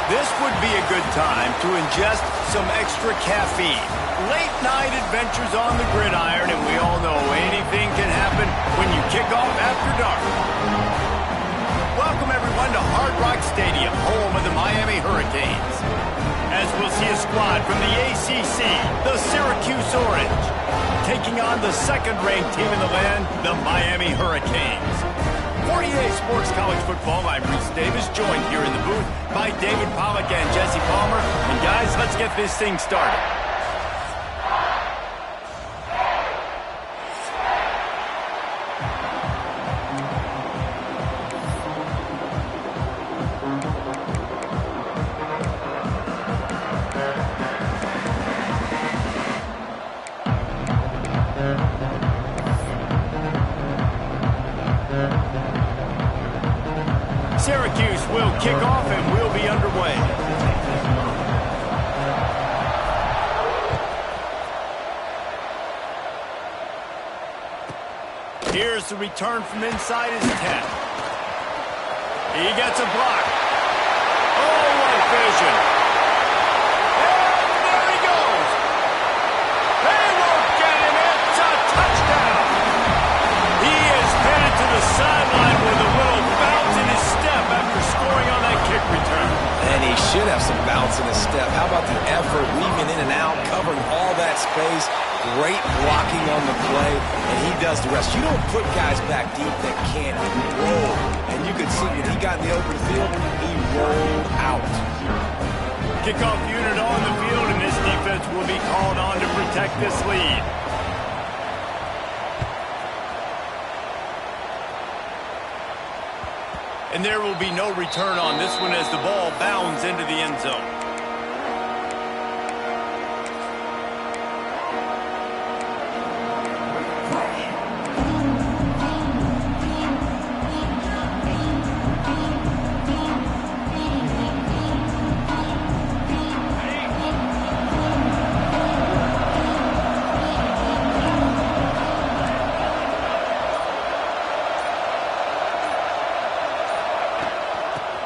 This would be a good time to ingest some extra caffeine. Late night adventures on the gridiron, and we all know anything can happen when you kick off after dark. Welcome everyone to Hard Rock Stadium, home of the Miami Hurricanes. as we'll see a squad from the ACC, the Syracuse Orange, taking on the second-ranked team in the land, the Miami Hurricanes. For EA Sports College Football, I'm Reese Davis, joined here in the booth by David Pollack and Jesse Palmer. And guys, let's get this thing started. Syracuse will kick off and we'll be underway. Here's the return from inside his 10. He gets a block. Oh, what vision. And there he goes. They won't get him. It's a touchdown. He is headed to the sideline with a little bounce in his step after scoring on that kick return. And he should have some bounce in his step. How about the effort, weaving in and out, covering all that space. Great blocking on the play, and he does the rest. You don't put guys back deep that can't roll. And you could see when he got in the open field, he rolled out. Kickoff unit on the field, and this defense will be called on to protect this lead. And there will be no return on this one as the ball bounds into the end zone.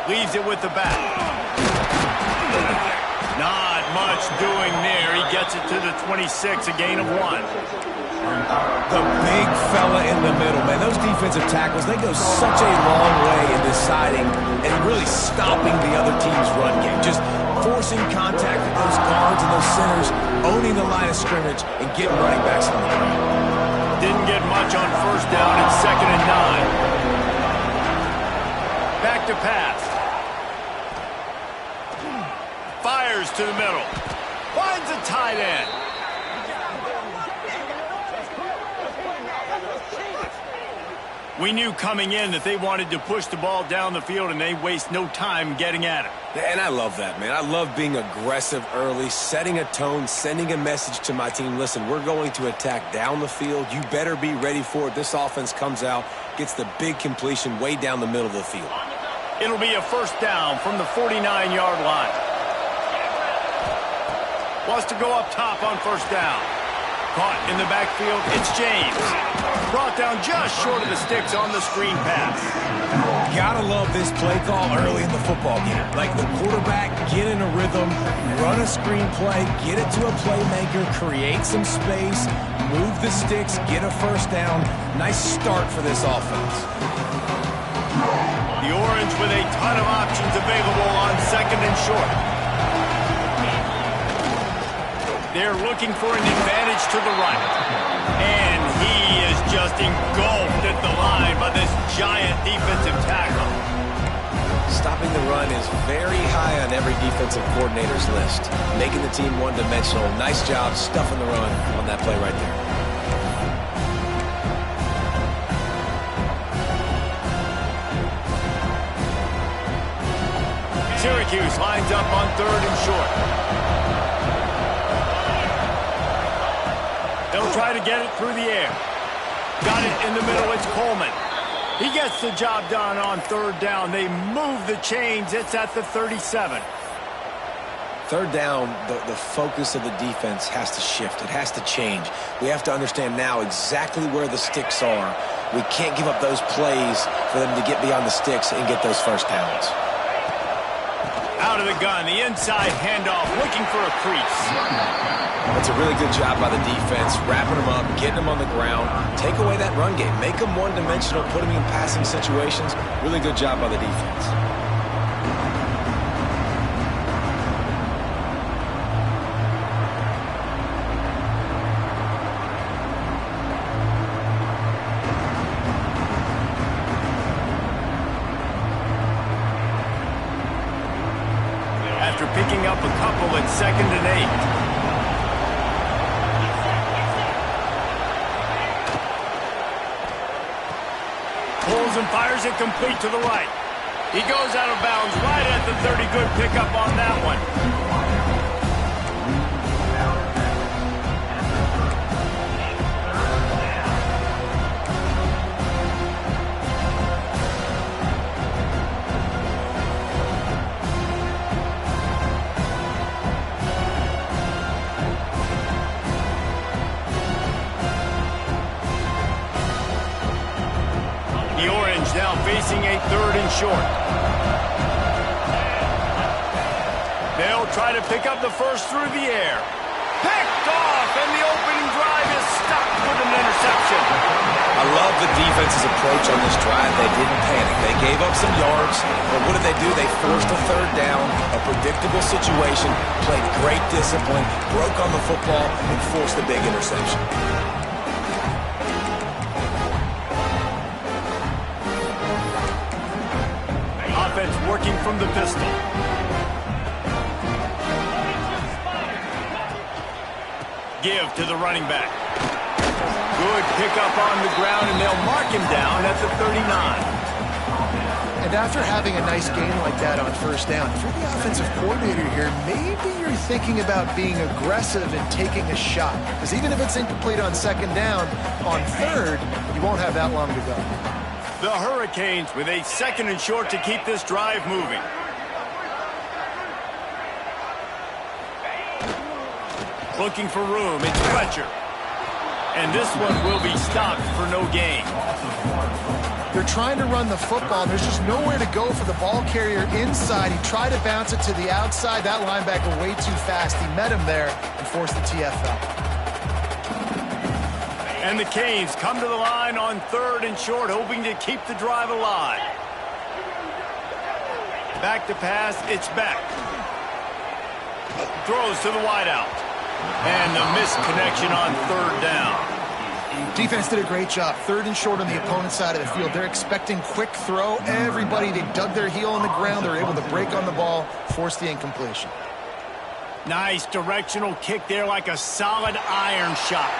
Leaves it with the back. Not much doing there. He gets it to the 26, a gain of 1. The big fella in the middle, man. Those defensive tackles, they go such a long way in deciding and really stopping the other team's run game. Just forcing contact with those guards and those centers, owning the line of scrimmage, and getting running backs on the ground. Didn't get much on first down. It's 2nd and 9. Back to pass. Fires to the middle. Finds a tight end. We knew coming in that they wanted to push the ball down the field, and they waste no time getting at it. Yeah, and I love that, man. I love being aggressive early, setting a tone, sending a message to my team. Listen, we're going to attack down the field. You better be ready for it. This offense comes out, gets the big completion way down the middle of the field. It'll be a first down from the 49-yard line. Wants to go up top on first down. Caught in the backfield, it's James. Brought down just short of the sticks on the screen pass. Gotta love this play call early in the football game. Like the quarterback, get in a rhythm, run a screen play, get it to a playmaker, create some space, move the sticks, get a first down. Nice start for this offense. The Orange with a ton of options available on 2nd and short. They're looking for an advantage to the right. And he is just engulfed at the line by this giant defensive tackle. Stopping the run is very high on every defensive coordinator's list. Making the team one-dimensional. Nice job stuffing the run on that play right there. Syracuse lines up on 3rd and short. They'll try to get it through the air. Got it in the middle, it's Coleman. He gets the job done on 3rd down. They move the chains, it's at the 37. 3rd down, the focus of the defense has to shift. It has to change. We have to understand now exactly where the sticks are. We can't give up those plays for them to get beyond the sticks and get those first downs. Out of the gun, the inside handoff, looking for a crease. That's a really good job by the defense, wrapping them up, getting them on the ground. Take away that run game. Make them one-dimensional, put them in passing situations. Really good job by the defense. throws and fires it complete to the right. He goes out of bounds right at the 30. Good pickup on that one. The Orange now facing a 3rd and short. They'll try to pick up the first through the air. Picked off, and the opening drive is stopped with an interception. I love the defense's approach on this drive. They didn't panic. They gave up some yards, but what did they do? They forced a 3rd down, a predictable situation, played great discipline, broke on the football, and forced a big interception. Offense working from the pistol. Give to the running back. Good pickup on the ground, and they'll mark him down at the 39. And after having a nice game like that on 1st down, if you're the offensive coordinator here, maybe you're thinking about being aggressive and taking a shot. Because even if it's incomplete on 2nd down, on 3rd, you won't have that long to go. The Hurricanes with a 2nd and short to keep this drive moving. Looking for room, it's Fletcher. And this one will be stopped for no gain. They're trying to run the football. There's just nowhere to go for the ball carrier inside. He tried to bounce it to the outside. That linebacker way too fast. He met him there and forced the TFL. And the Canes come to the line on 3rd and short, hoping to keep the drive alive. Back to pass, it's Beck. Throws to the wideout. And the missed connection on 3rd down. Defense did a great job. 3rd and short on the opponent's side of the field. They're expecting quick throw. Everybody, they dug their heel on the ground. They're able to break on the ball, force the incompletion. Nice directional kick there like a solid iron shot.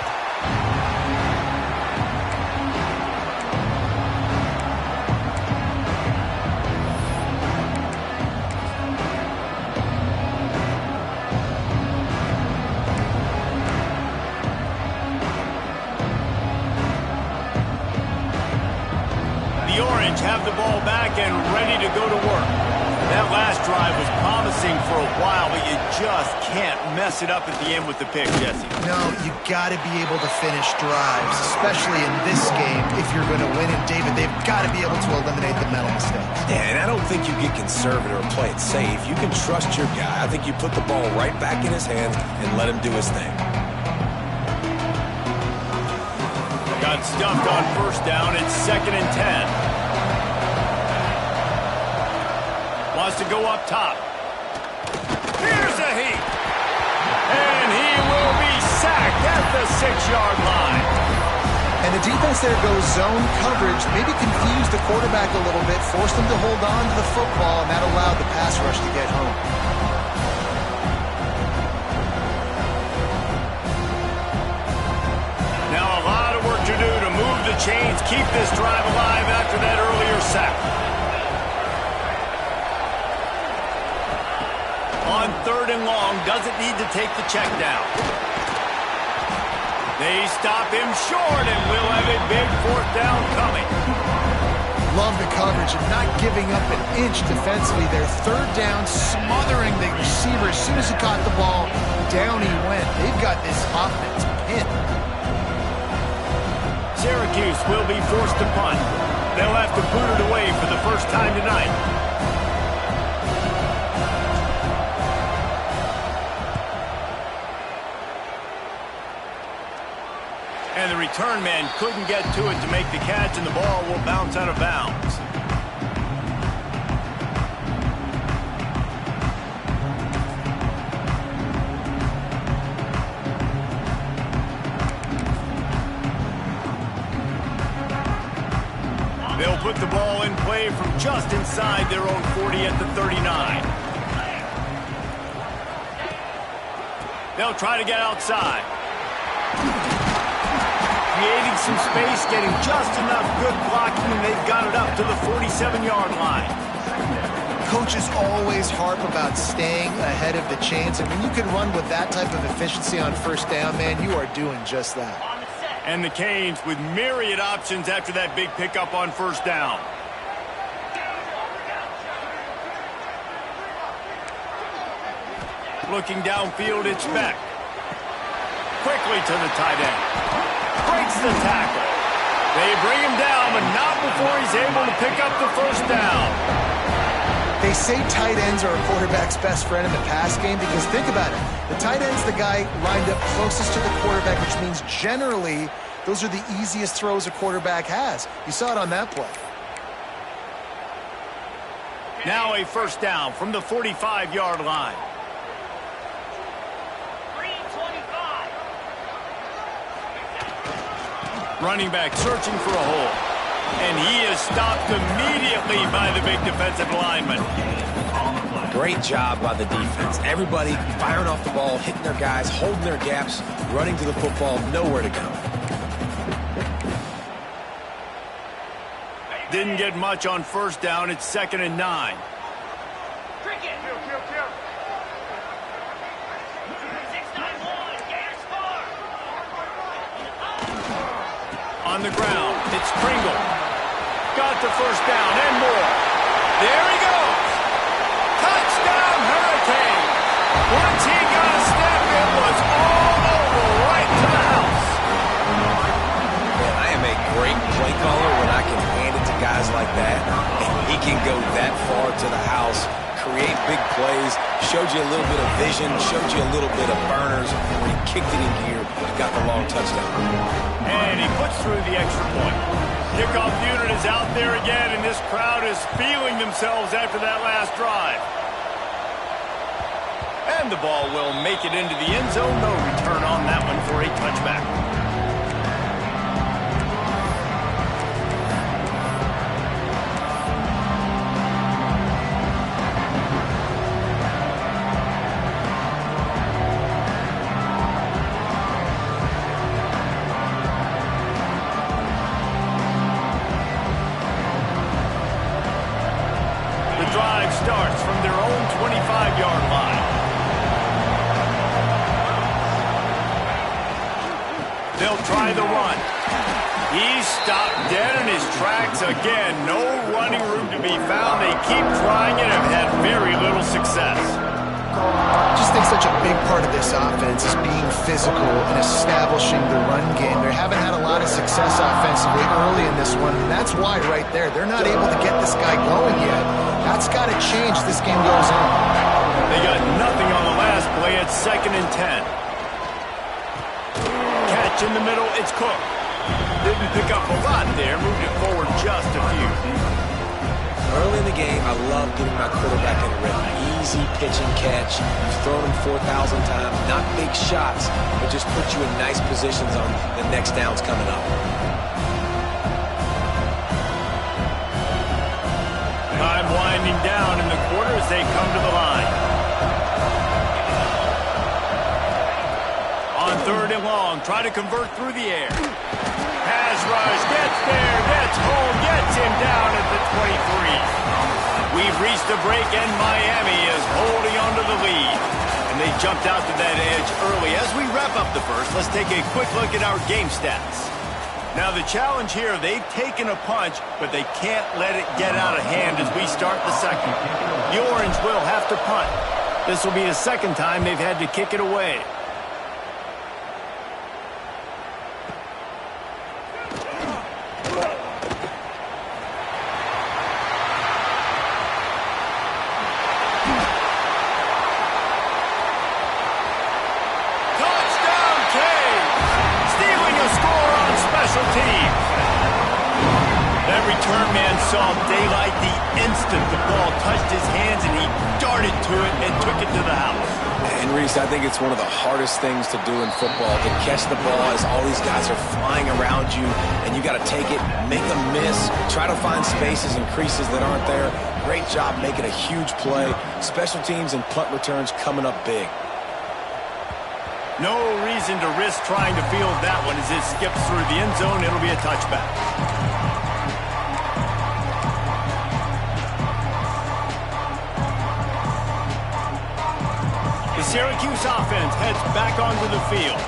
The Orange have the ball back and ready to go to work. That last drive was promising for a while, but you just can't mess it up at the end with the pick, Jesse. No, you got to be able to finish drives, especially in this game. If you're going to win it, David, they've got to be able to eliminate the mental mistakes. Yeah, and I don't think you get conservative or play it safe. You can trust your guy. I think you put the ball right back in his hands and let him do his thing. Got stuffed on 1st down. It's 2nd and 10. Wants to go up top. Here's a heat. And he will be sacked at the 6-yard line. And the defense there goes zone coverage, maybe confused the quarterback a little bit, forced him to hold on to the football, and that allowed the pass rush to get home. Now a lot of work to do to move the chains, keep this drive alive after that earlier sack. On 3rd and long, doesn't need to take the check down. They stop him short, and we'll have a big 4th down coming. Love the coverage and not giving up an inch defensively. Their 3rd down, smothering the receiver. As soon as he caught the ball, down he went. They've got this offense pinned. Syracuse will be forced to punt. They'll have to boot it away for the first time tonight. And the return man couldn't get to it to make the catch, and the ball will bounce out of bounds. They'll put the ball in play from just inside their own 40 at the 39. They'll try to get outside. creating some space, getting just enough good blocking, and they've got it up to the 47-yard line. Coaches always harp about staying ahead of the chains, and when you can run with that type of efficiency on first down, man, you are doing just that. And the Canes with myriad options after that big pickup on first down. Looking downfield, it's Beck. Quickly to the tight end. Breaks the tackle. They bring him down, but not before he's able to pick up the first down. They say tight ends are a quarterback's best friend in the pass game because think about it. The tight end's the guy lined up closest to the quarterback, which means generally those are the easiest throws a quarterback has. You saw it on that play. Now a first down from the 45-yard line. Running back searching for a hole. And he is stopped immediately by the big defensive lineman. Great job by the defense. Everybody firing off the ball, hitting their guys, holding their gaps, running to the football, nowhere to go. Didn't get much on first down. It's 2nd and 9. On the ground, it's Pringle. Got the first down and more. There he goes. Touchdown, Hurricane. Once he got a step, it was all over right to the house. Man, I am a great play caller when I can hand it to guys like that. And he can go that far to the house, create big plays, showed you a little bit of vision, showed you a little bit of burners when he kicked it in gear and got the long touchdown. And he puts through the extra point. Kickoff unit is out there again, and this crowd is feeling themselves after that last drive. And the ball will make it into the end zone. No return on that one for a touchback. Starts from their own 25-yard line. They'll try the run. He's stopped dead in his tracks again. No running room to be found. They keep trying it and have had very little success. I just think such a big part of this offense is being physical and establishing the run game. They haven't had a lot of success offensively early in this one, and that's why right there. They're not able to get this guy going yet. That's got to change as this game goes on. They got nothing on the last play. It's 2nd and 10. Catch in the middle. It's Cook. Didn't pick up a lot there. Moved it forward just a few. Early in the game, I love getting my quarterback in a rhythm. Easy pitch and catch. You've thrown him 4,000 times. Not big shots, but just put you in nice positions on the next downs coming up. Time winding down in the quarter as they come to the line. On 3rd and long, try to convert through the air. Pass rush, gets there, gets home, gets him down at the 23. We've reached the break, and Miami is holding on to the lead. And they jumped out to that edge early. As we wrap up the first, let's take a quick look at our game stats. Now the challenge here, they've taken a punch, but they can't let it get out of hand as we start the second. The Orange will have to punt. This will be the second time they've had to kick it away. Return man saw daylight the instant the ball touched his hands, and he darted to it and took it to the house. And Reese, I think it's one of the hardest things to do in football, to catch the ball as all these guys are flying around you, and you got to take it, make them miss, try to find spaces and creases that aren't there. Great job making a huge play. Special teams and punt returns coming up big. No reason to risk trying to field that one as it skips through the end zone. It'll be a touchback. The Syracuse offense heads back onto the field.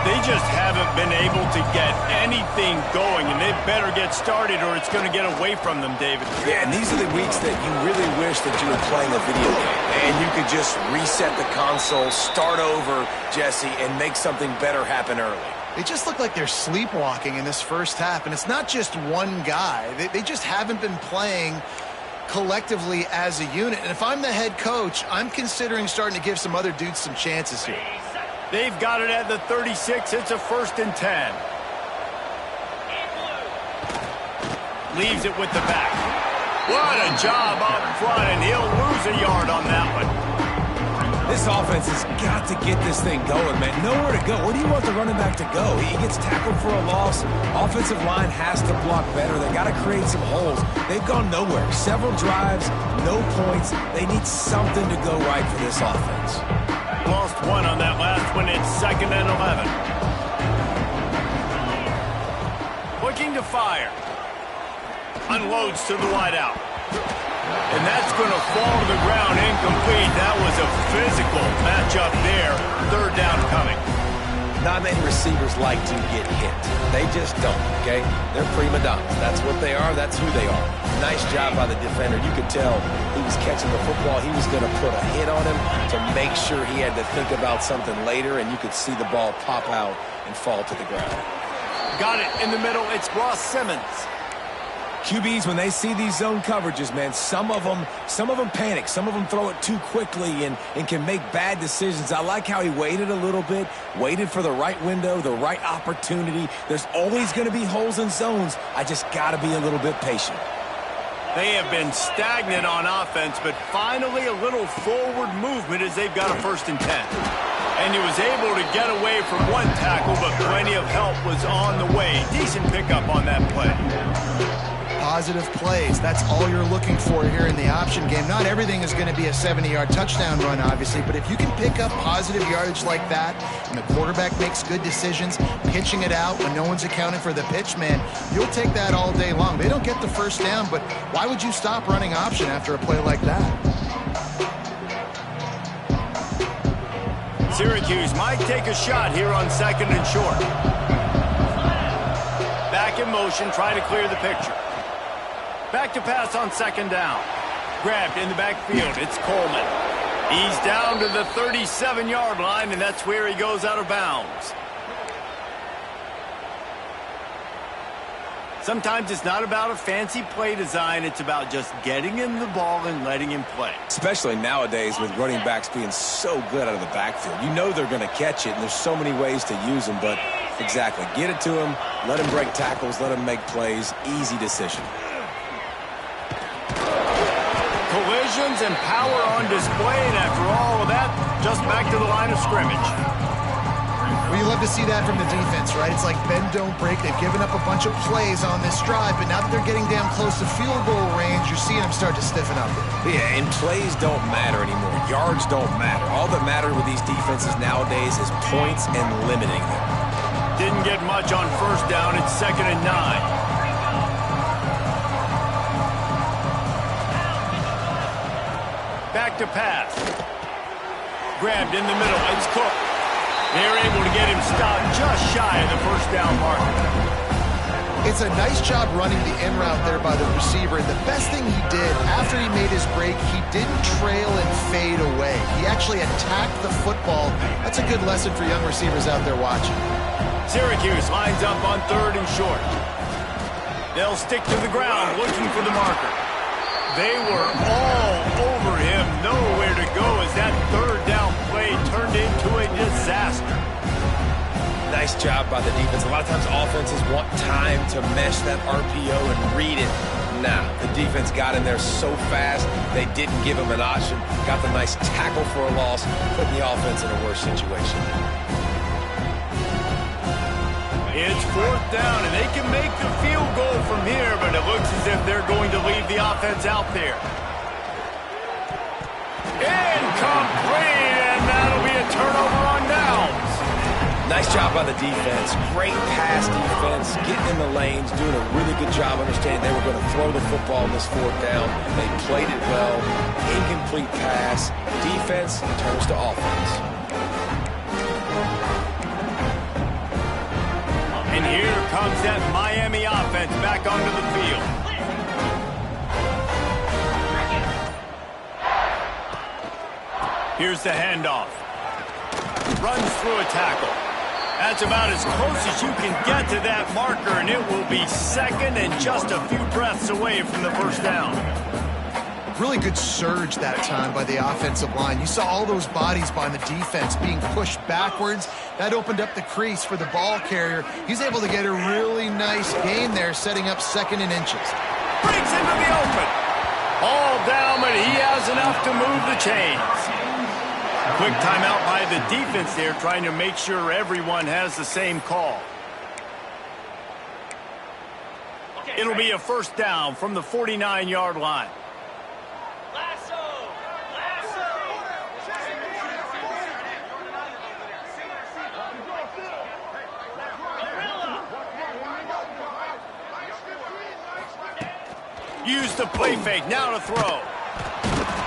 They just haven't been able to get anything going, and they better get started or it's going to get away from them, David. Yeah, and these are the weeks that you really wish that you were playing a video game, and you could just reset the console, start over, Jesse, and make something better happen early. They just look like they're sleepwalking in this first half, and it's not just one guy. They just haven't been playing collectively as a unit. And if I'm the head coach, I'm considering starting to give some other dudes some chances here. They've got it at the 36. It's a 1st and 10. Leaves it with the back. What a job up front, and he'll lose a yard on that one. This offense has got to get this thing going, man. Nowhere to go. Where do you want the running back to go? He gets tackled for a loss. Offensive line has to block better. They got to create some holes. They've gone nowhere. Several drives, no points. They need something to go right for this offense. Lost one on that last one. It's 2nd and 11. Looking to fire. Unloads to the wideout. And that's going to fall to the ground incomplete. That was a physical matchup there. 3rd down coming. Not many receivers like to get hit. They just don't, okay? They're prima donnas. That's what they are. That's who they are. Nice job by the defender. You could tell he was catching the football. He was going to put a hit on him to make sure he had to think about something later, and you could see the ball pop out and fall to the ground. Got it in the middle. It's Ross Simmons. QBs, when they see these zone coverages, man, some of them panic. Some of them throw it too quickly and can make bad decisions. I like how he waited a little bit, waited for the right window, the right opportunity. There's always going to be holes in zones. I just got to be a little bit patient. They have been stagnant on offense, but finally a little forward movement as they've got a 1st and 10. And he was able to get away from one tackle, but plenty of help was on the way. Decent pickup on that play. Positive plays. That's all you're looking for here in the option game. Not everything is going to be a 70-yard touchdown run, obviously, but if you can pick up positive yardage like that, and the quarterback makes good decisions, pitching it out when no one's accounting for the pitch, man, you'll take that all day long. They don't get the 1st down, but why would you stop running option after a play like that? Syracuse might take a shot here on 2nd and short. Back in motion, trying to clear the picture. Back to pass on 2nd down. Grabbed in the backfield. It's Coleman. He's down to the 37-yard line, and that's where he goes out of bounds. Sometimes it's not about a fancy play design. It's about just getting him the ball and letting him play. Especially nowadays with running backs being so good out of the backfield. You know they're going to catch it, and there's so many ways to use them, but exactly. Get it to him, let him break tackles, let him make plays. Easy decision. Collisions and power on display, and after all of that, just back to the line of scrimmage. Well, you love to see that from the defense, right? It's like bend, don't break. They've given up a bunch of plays on this drive, but now that they're getting down close to field goal range, you're seeing them start to stiffen up. Yeah, and plays don't matter anymore. Yards don't matter. All that matters with these defenses nowadays is points and limiting them. Didn't get much on 1st down. It's 2nd and 9. Back to pass. Grabbed in the middle. It's Cook. They're able to get him stopped just shy of the 1st down mark. It's a nice job running the in route there by the receiver. And the best thing he did after he made his break, he didn't trail and fade away. He actually attacked the football. That's a good lesson for young receivers out there watching. Syracuse lines up on 3rd and short. They'll stick to the ground looking for the marker. They were all over him, nowhere to go as that 3rd down play turned into a disaster. Nice job by the defense. A lot of times offenses want time to mesh that RPO and read it. Nah, the defense got in there so fast, they didn't give him an option. Got the nice tackle for a loss, putting the offense in a worse situation. It's 4th down, and they can make the field goal from here, but it looks as if they're going to leave the offense out there. Incomplete, and that'll be a turnover on downs. Nice job by the defense. Great pass defense, getting in the lanes, doing a really good job understanding they were going to throw the football in this fourth down. They played it well. Incomplete pass. Defense turns to offense. And here comes that Miami offense back onto the field. Here's the handoff. Runs through a tackle. That's about as close as you can get to that marker, and it will be second and just a few breaths away from the first down. Really good surge that time by the offensive line. You saw all those bodies by the defense being pushed backwards. That opened up the crease for the ball carrier. He's able to get a really nice gain there, setting up second and inches. Breaks into the open. All down, but he has enough to move the chains. Quick timeout by the defense there, trying to make sure everyone has the same call. It'll be a first down from the 49-yard line. Use the play fake, now to throw.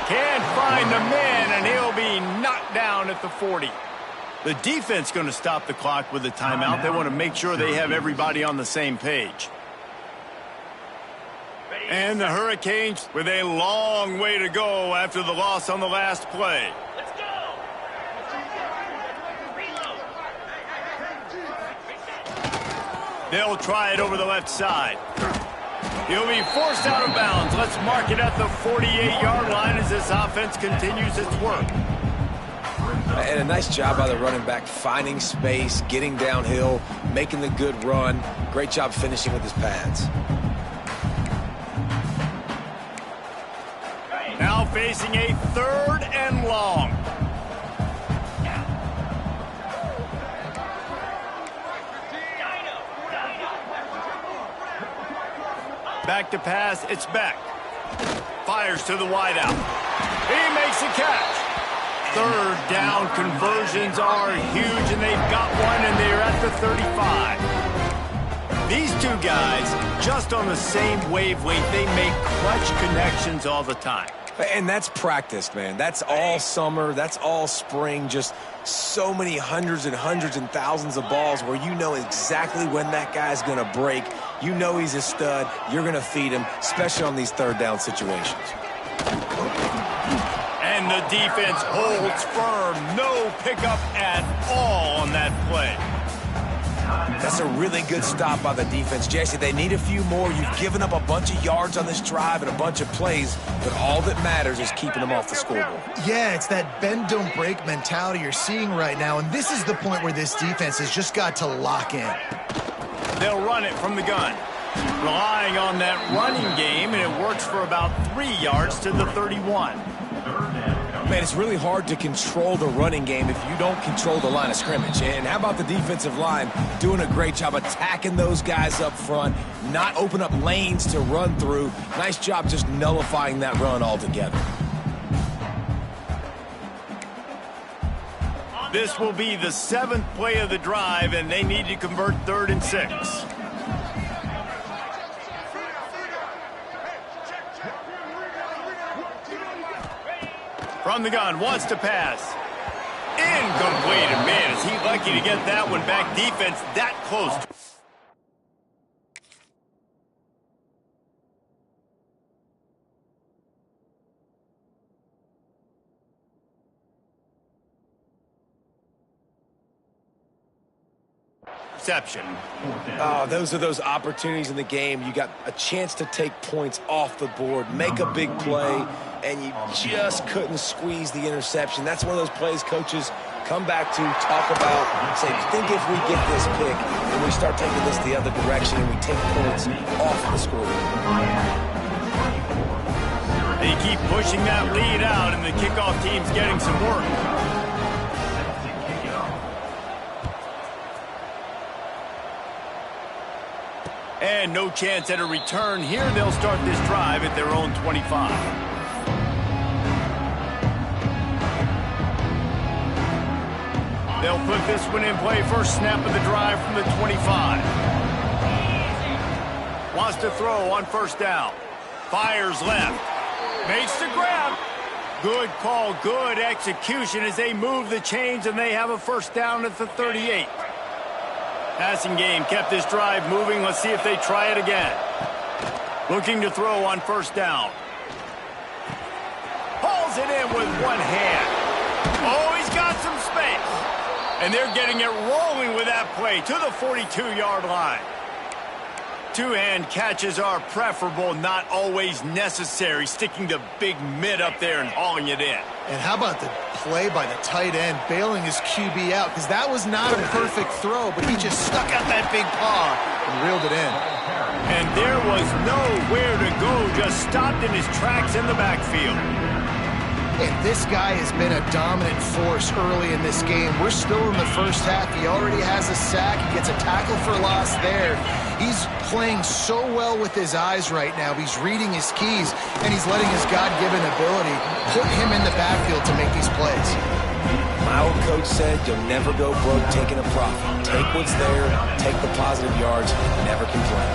Can't find the man, and he'll be knocked down at the 40. The defense going to stop the clock with a timeout. They want to make sure they have everybody on the same page. And the Hurricanes with a long way to go after the loss on the last play. Let's go. They'll try it over the left side. He'll be forced out of bounds. Let's mark it at the 48-yard line as this offense continues its work. And a nice job by the running back, finding space, getting downhill, making the good run. Great job finishing with his pads. Now facing a third and long. Back to pass, it's back. Fires to the wideout. He makes a catch. Third down conversions are huge, and they've got one, and they're at the 35. These two guys, just on the same wavelength, they make clutch connections all the time. And that's practice, man. That's all summer. That's all spring. Just so many hundreds and thousands of balls where you know exactly when that guy's going to break. You know he's a stud. You're going to feed him, especially on these third down situations. And the defense holds firm. No pickup at all on that play. That's a really good stop by the defense. Jesse, they need a few more. You've given up a bunch of yards on this drive and a bunch of plays, but all that matters is keeping them off the scoreboard. Yeah, it's that bend, don't break mentality you're seeing right now, and this is the point where this defense has just got to lock in. They'll run it from the gun, relying on that running game, and it works for about 3 yards to the 31. Man, it's really hard to control the running game if you don't control the line of scrimmage. And how about the defensive line doing a great job attacking those guys up front, not open up lanes to run through. Nice job just nullifying that run altogether. This will be the 7th play of the drive, and they need to convert 3rd and 6. From the gun, wants to pass. Incomplete, and man, is he lucky to get that one back. Defense that close. Reception. Oh, those are those opportunities in the game. You got a chance to take points off the board, make a big play, and you just couldn't squeeze the interception. That's one of those plays coaches come back to, talk about, say, think if we get this pick and we start taking this the other direction and we take points off the scoreboard. They keep pushing that lead out, and the kickoff team's getting some work. And no chance at a return here. They'll start this drive at their own 25. They'll put this one in play. First snap of the drive from the 25. Wants to throw on first down. Fires left. Makes the grab. Good call, good execution as they move the chains, and they have a first down at the 38. Passing game kept this drive moving. Let's see if they try it again. Looking to throw on first down. Hauls it in with one hand. Oh, he's got some space. And they're getting it rolling with that play to the 42-yard line. Two-hand catches are preferable, not always necessary. Sticking the big mid up there and hauling it in. And how about the play by the tight end, bailing his QB out? Because that was not a perfect throw, but he just stuck out that big paw and reeled it in. And there was nowhere to go, just stopped in his tracks in the backfield. And this guy has been a dominant force early in this game. We're still in the first half. He already has a sack. He gets a tackle for loss there. He's playing so well with his eyes right now. He's reading his keys, and he's letting his God-given ability put him in the backfield to make these plays. My old coach said you'll never go broke taking a profit. Take what's there, take the positive yards, never complain.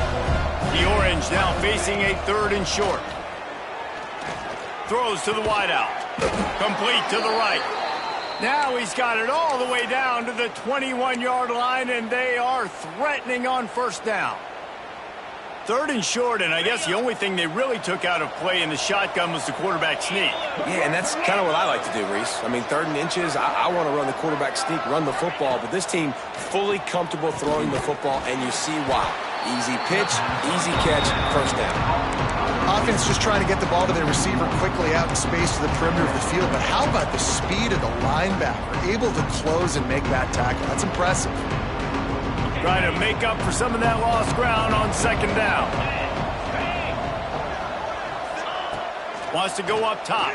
The Orange now facing a 3rd and short. Throws to the wideout. Complete to the right. Now he's got it all the way down to the 21-yard line, and they are threatening on first down. 3rd and short, and I guess the only thing they really took out of play in the shotgun was the quarterback sneak. Yeah, and that's kind of what I like to do, Reese. I mean, 3rd and inches, I want to run the quarterback sneak, run the football, but this team fully comfortable throwing the football, and you see why. Easy pitch, easy catch, first down. Offense just trying to get the ball to their receiver quickly out in space to the perimeter of the field, but how about the speed of the linebacker? Able to close and make that tackle. That's impressive. Trying to make up for some of that lost ground on second down. Wants to go up top.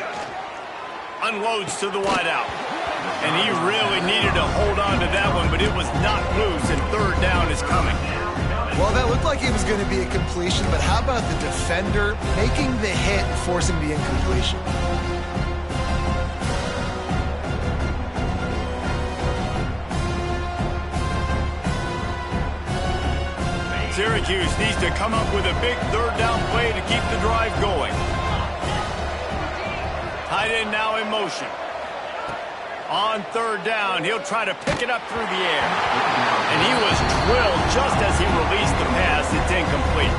Unloads to the wideout. And he really needed to hold on to that one, but it was not loose, and 3rd down is coming. Well, that looked like it was going to be a completion, but how about the defender making the hit and forcing the incompletion? Syracuse needs to come up with a big 3rd down play to keep the drive going. Tight end now in motion. On 3rd down, he'll try to pick it up through the air. And he was drilled just as he released the pass. It's incomplete.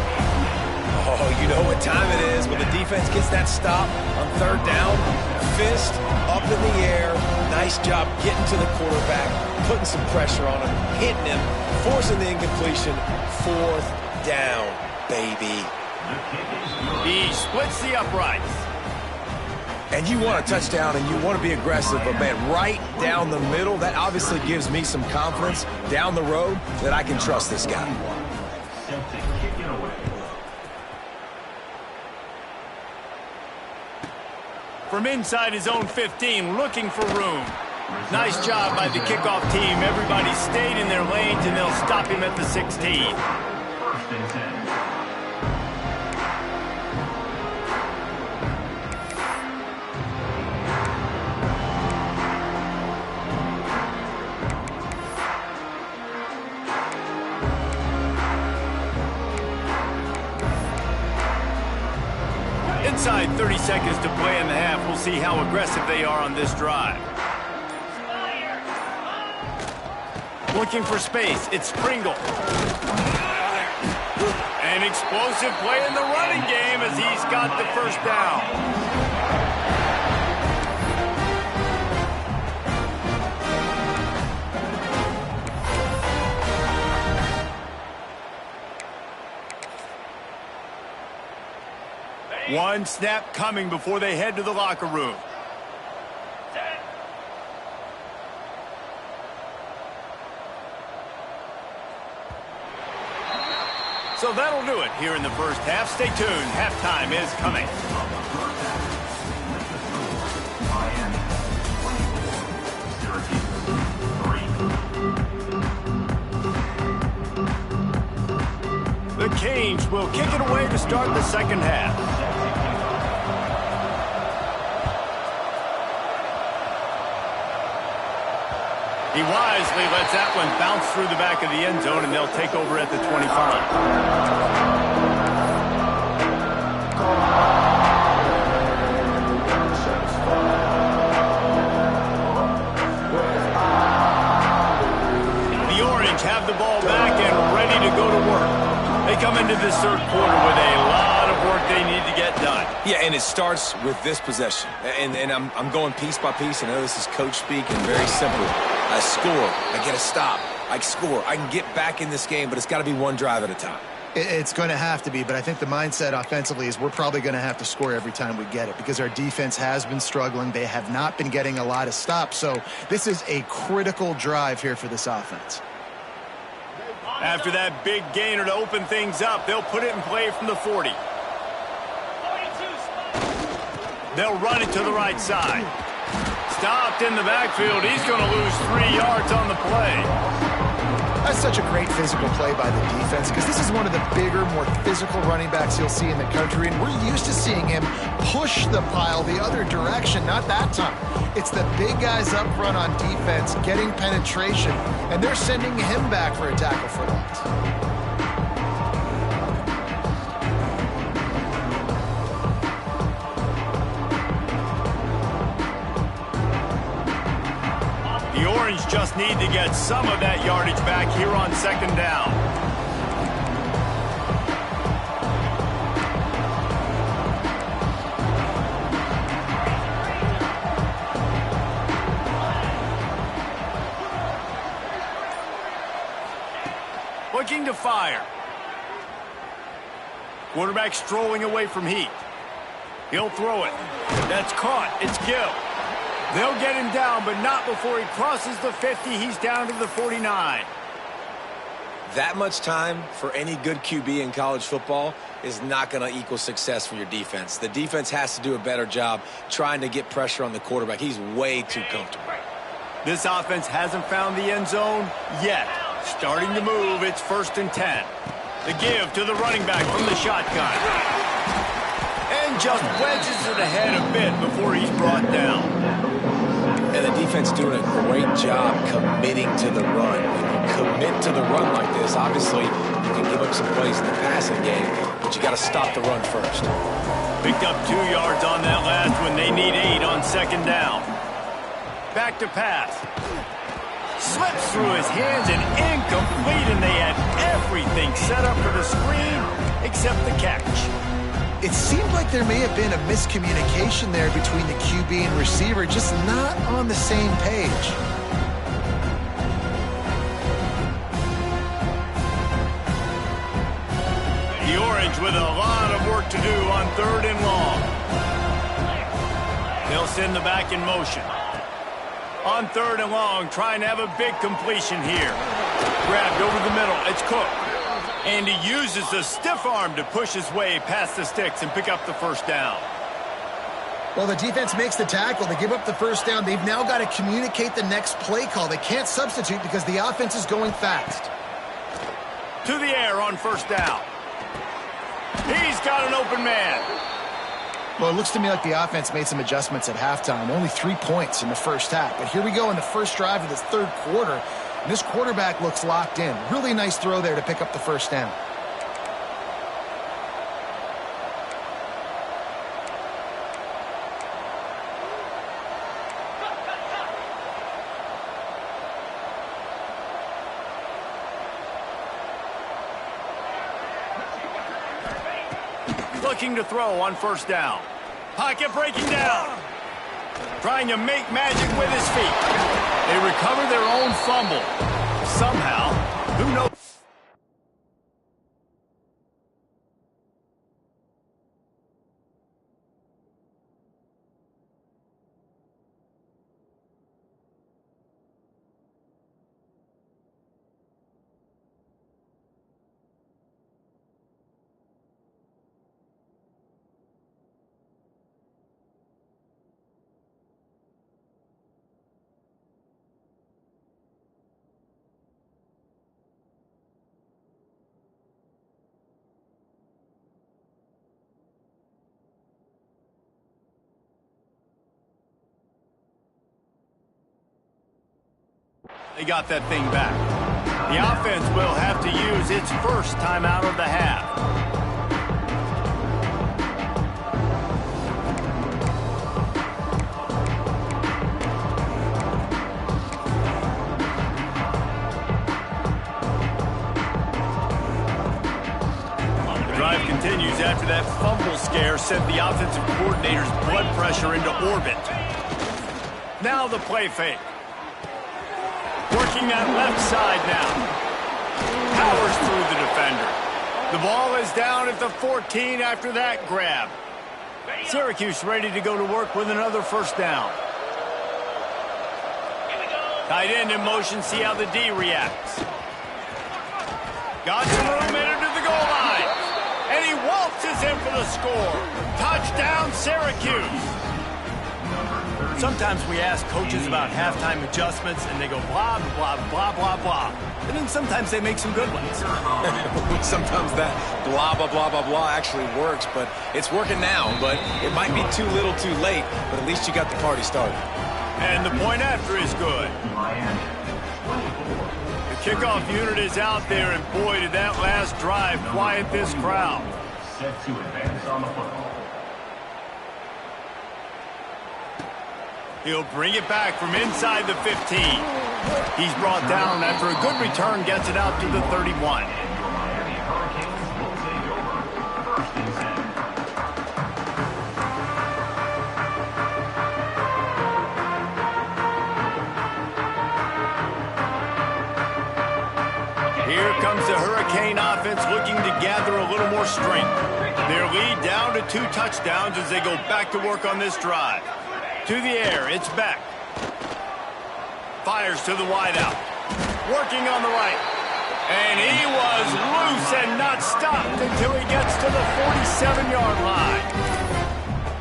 Oh, you know what time it is when the defense gets that stop on 3rd down. Fist up in the air. Nice job getting to the quarterback, putting some pressure on him, hitting him, forcing the incompletion. 4th down, baby. He splits the uprights. And you want a touchdown and you want to be aggressive, but man, right down the middle, that obviously gives me some confidence down the road that I can trust this guy. From inside his own 15, looking for room. Nice job by the kickoff team. Everybody stayed in their lanes, and they'll stop him at the 16. Inside 30 seconds to play in the half. We'll see how aggressive they are on this drive. Looking for space. It's Pringle. An explosive play in the running game as he's got the first down. One snap coming before they head to the locker room. So that'll do it here in the first half. Stay tuned. Halftime is coming. The Canes will kick it away to start the second half. He wisely lets that one bounce through the back of the end zone, and they'll take over at the 25. Have the ball back and ready to go to work. They come into this third quarter with a lot of work they need to get done. Yeah, and it starts with this possession. And I'm going piece by piece. I know this is coach speak and very simple. I score. I get a stop. I score. I can get back in this game, but it's got to be one drive at a time. It's going to have to be, but I think the mindset offensively is we're probably going to have to score every time we get it because our defense has been struggling. They have not been getting a lot of stops. So this is a critical drive here for this offense. After that big gainer to open things up, they'll put it in play from the 40. They'll run it to the right side. Stopped in the backfield. He's going to lose 3 yards on the play. That's such a great physical play by the defense because this is one of the bigger, more physical running backs you'll see in the country, and we're used to seeing him push the pile the other direction, not that time. It's the big guys up front on defense getting penetration, and they're sending him back for a tackle for loss. Just need to get some of that yardage back here on second down. Looking to fire. Quarterback strolling away from heat. He'll throw it. That's caught. It's Gill. They'll get him down, but not before he crosses the 50. He's down to the 49. That much time for any good QB in college football is not going to equal success for your defense. The defense has to do a better job trying to get pressure on the quarterback. He's way too comfortable. This offense hasn't found the end zone yet. Starting to move. It's 1st and 10. The give to the running back from the shotgun. And just wedges it ahead a bit before he's brought down. And the defense doing a great job committing to the run. When you commit to the run like this, obviously you can give up some plays in the passing game, but you got to stop the run first. Picked up 2 yards on that last one. They need 8 on second down. Back to pass. Slips through his hands and incomplete, and they had everything set up for the screen except the catch. It seemed like there may have been a miscommunication there between the QB and receiver, just not on the same page. The Orange with a lot of work to do on 3rd and long. They'll send the back in motion. On 3rd and long, trying to have a big completion here. Grabbed over the middle. It's Cook. And he uses the stiff arm to push his way past the sticks and pick up the first down. Well, the defense makes the tackle. They give up the first down. They've now got to communicate the next play call. They can't substitute because the offense is going fast. To the air on 1st down. He's got an open man. Well, it looks to me like the offense made some adjustments at halftime. Only 3 points in the first half. But here we go in the first drive of this third quarter. And this quarterback looks locked in. Really nice throw there to pick up the first down. Looking to throw on 1st down. Pocket breaking down. Trying to make magic with his feet. They recover their own fumble. Somehow, who knows? They got that thing back. The offense will have to use its first timeout of the half. The drive continues after that fumble scare sent the offensive coordinator's blood pressure into orbit. Now the play fake. Working that left side now. Powers through the defender. The ball is down at the 14 after that grab. Syracuse ready to go to work with another first down. Tight end in motion, see how the D reacts. Got some room into the goal line. And he waltzes in for the score. Touchdown, Syracuse. Sometimes we ask coaches about halftime adjustments, and they go blah, blah, blah, blah, blah. And then sometimes they make some good ones. Sometimes that blah, blah, blah, blah, blah actually works, but it's working now. But it might be too little too late, but at least you got the party started. And the point after is good. The kickoff unit is out there, and boy, did that last drive quiet this crowd. Set to advance on the football. He'll bring it back from inside the 15. He's brought down after a good return, gets it out to the 31. Here comes the Hurricane offense looking to gather a little more strength. Their lead down to 2 touchdowns as they go back to work on this drive. To the air, it's Beck. Fires to the wideout. Working on the right. And he was loose and not stopped until he gets to the 47-yard line.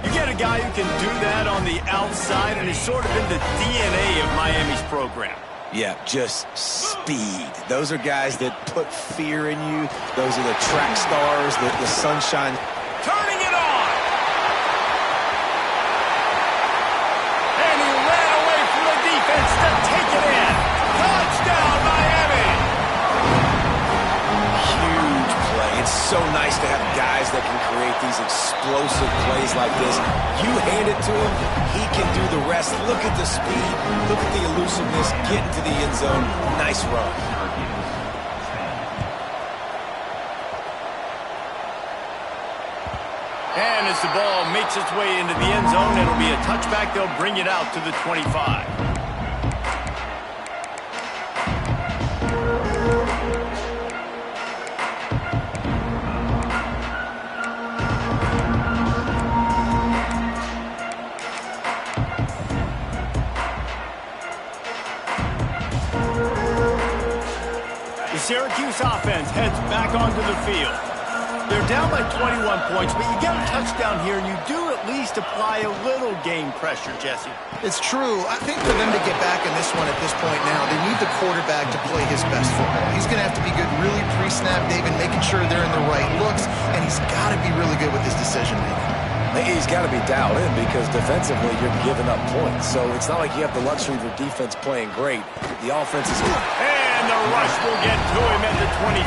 You get a guy who can do that on the outside, and it's sort of in the DNA of Miami's program. Yeah, just speed. Those are guys that put fear in you. Those are the track stars, the sunshine. Turning it on! And he ran away from the defense to take it in. Touchdown, Miami! Huge play. It's so nice to have guys that can create these explosive plays like this. You hand it to him, he can do the rest. Look at the speed. Look at the elusiveness. Get into the end zone. Nice run. And as the ball makes its way into the end zone, it'll be a touchback. They'll bring it out to the 25. The Syracuse offense heads back onto the field. They're down by 21 points, but you get a touchdown here, and you do at least apply a little game pressure, Jesse. It's true. I think for them to get back in this one at this point now, they need the quarterback to play his best football. He's going to have to be good really pre-snap, David, making sure they're in the right looks, and he's got to be really good with his decision-making. He's got to be dialed in because defensively you're giving up points. So it's not like you have the luxury of your defense playing great. The offense is good. And the rush will get to him at the 25.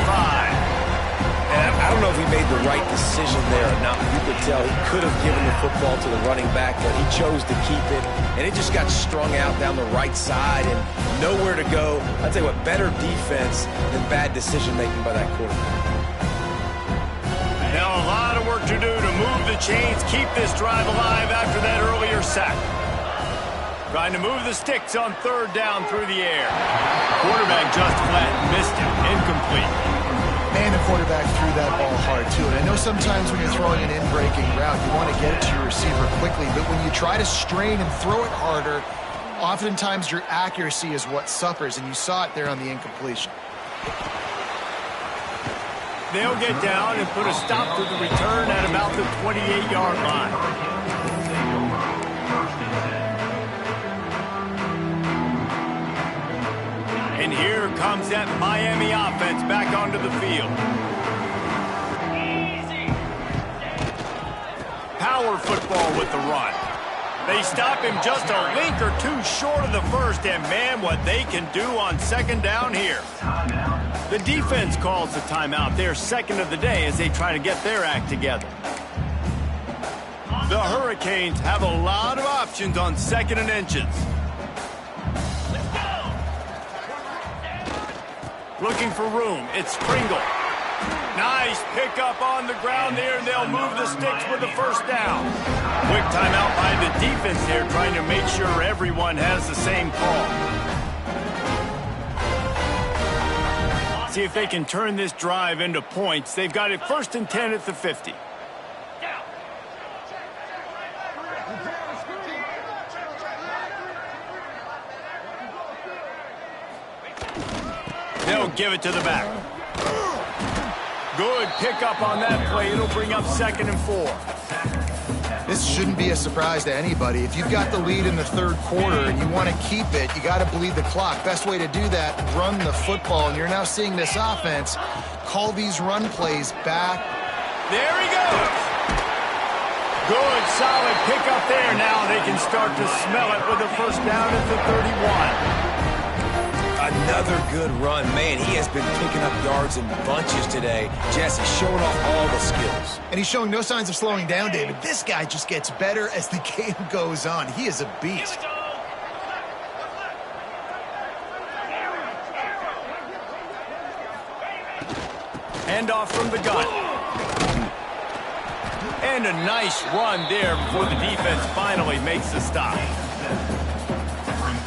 I don't know if he made the right decision there or not. You could tell he could have given the football to the running back, but he chose to keep it, and it just got strung out down the right side and nowhere to go. I'll tell you what, better defense than bad decision-making by that quarterback. Now a lot of work to do to move the chains, keep this drive alive after that earlier sack. Trying to move the sticks on third down through the air. Quarterback just flat missed it, incomplete. And the quarterback threw that ball hard, too. And I know sometimes when you're throwing an in-breaking route, you want to get it to your receiver quickly. But when you try to strain and throw it harder, oftentimes your accuracy is what suffers. And you saw it there on the incompletion. They'll get down and put a stop to the return at about the 28-yard line. And here comes that Miami offense back onto the field. Power football with the run. They stop him just a link or two short of the first, and man, what they can do on second down here. The defense calls the timeout. They're second of the day as they try to get their act together. The Hurricanes have a lot of options on second and inches. Looking for room. It's Pringle. Nice pickup on the ground there, and they'll move the sticks with the first down. Quick timeout by the defense there, trying to make sure everyone has the same call. See if they can turn this drive into points. They've got it 1st and 10 at the 50. They'll give it to the back. Good pickup on that play. It'll bring up 2nd and 4. This shouldn't be a surprise to anybody. If you've got the lead in the third quarter and you want to keep it, you got to bleed the clock. Best way to do that, run the football. And you're now seeing this offense call these run plays back. There he goes. Good, solid pickup there. Now they can start to smell it with a first down at the 31. Another good run. Man, he has been picking up yards in bunches today. Jesse's showing off all the skills. And he's showing no signs of slowing down, David. This guy just gets better as the game goes on. He is a beast. Handoff from the gun. And a nice run there before the defense finally makes the stop.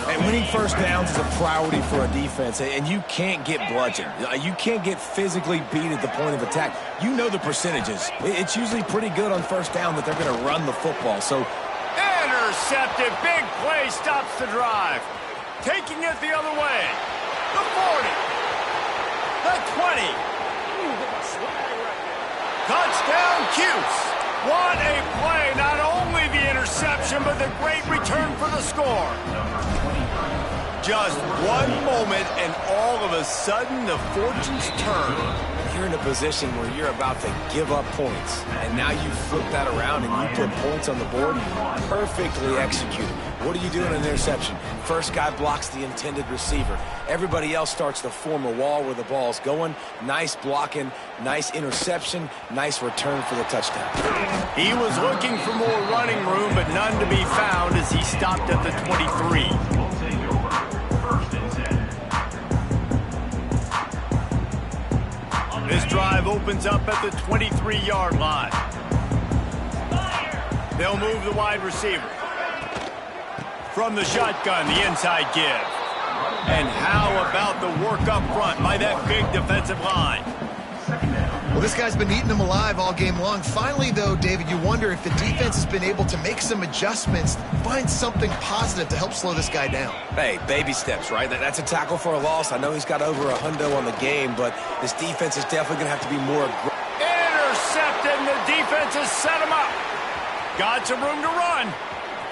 And winning first downs is a priority for a defense, and you can't get bludgeoned. You can't get physically beat at the point of attack. You know the percentages. It's usually pretty good on first down that they're going to run the football. So, intercepted. Big play stops the drive. Taking it the other way. The 40. The 20. Touchdown, Cuse. What a play. Not only the interception, but the great return for the score. Just one moment, and all of a sudden, the fortunes turn. You're in a position where you're about to give up points, and now you flip that around and you put points on the board. Perfectly executed. What do you do in an interception? First guy blocks the intended receiver. Everybody else starts to form a wall where the ball's going. Nice blocking, nice interception, nice return for the touchdown. He was looking for more running room, but none to be found as he stopped at the 23. This drive opens up at the 23-yard line. They'll move the wide receiver. From the shotgun, the inside give. And how about the work up front by that big defensive line? Well, this guy's been eating them alive all game long. Finally, though, David, you wonder if the defense has been able to make some adjustments, find something positive to help slow this guy down. Hey, baby steps, right? That's a tackle for a loss. I know he's got over a hundo on the game, but this defense is definitely going to have to be more aggressive. Intercepted, and the defense has set him up. Got some room to run.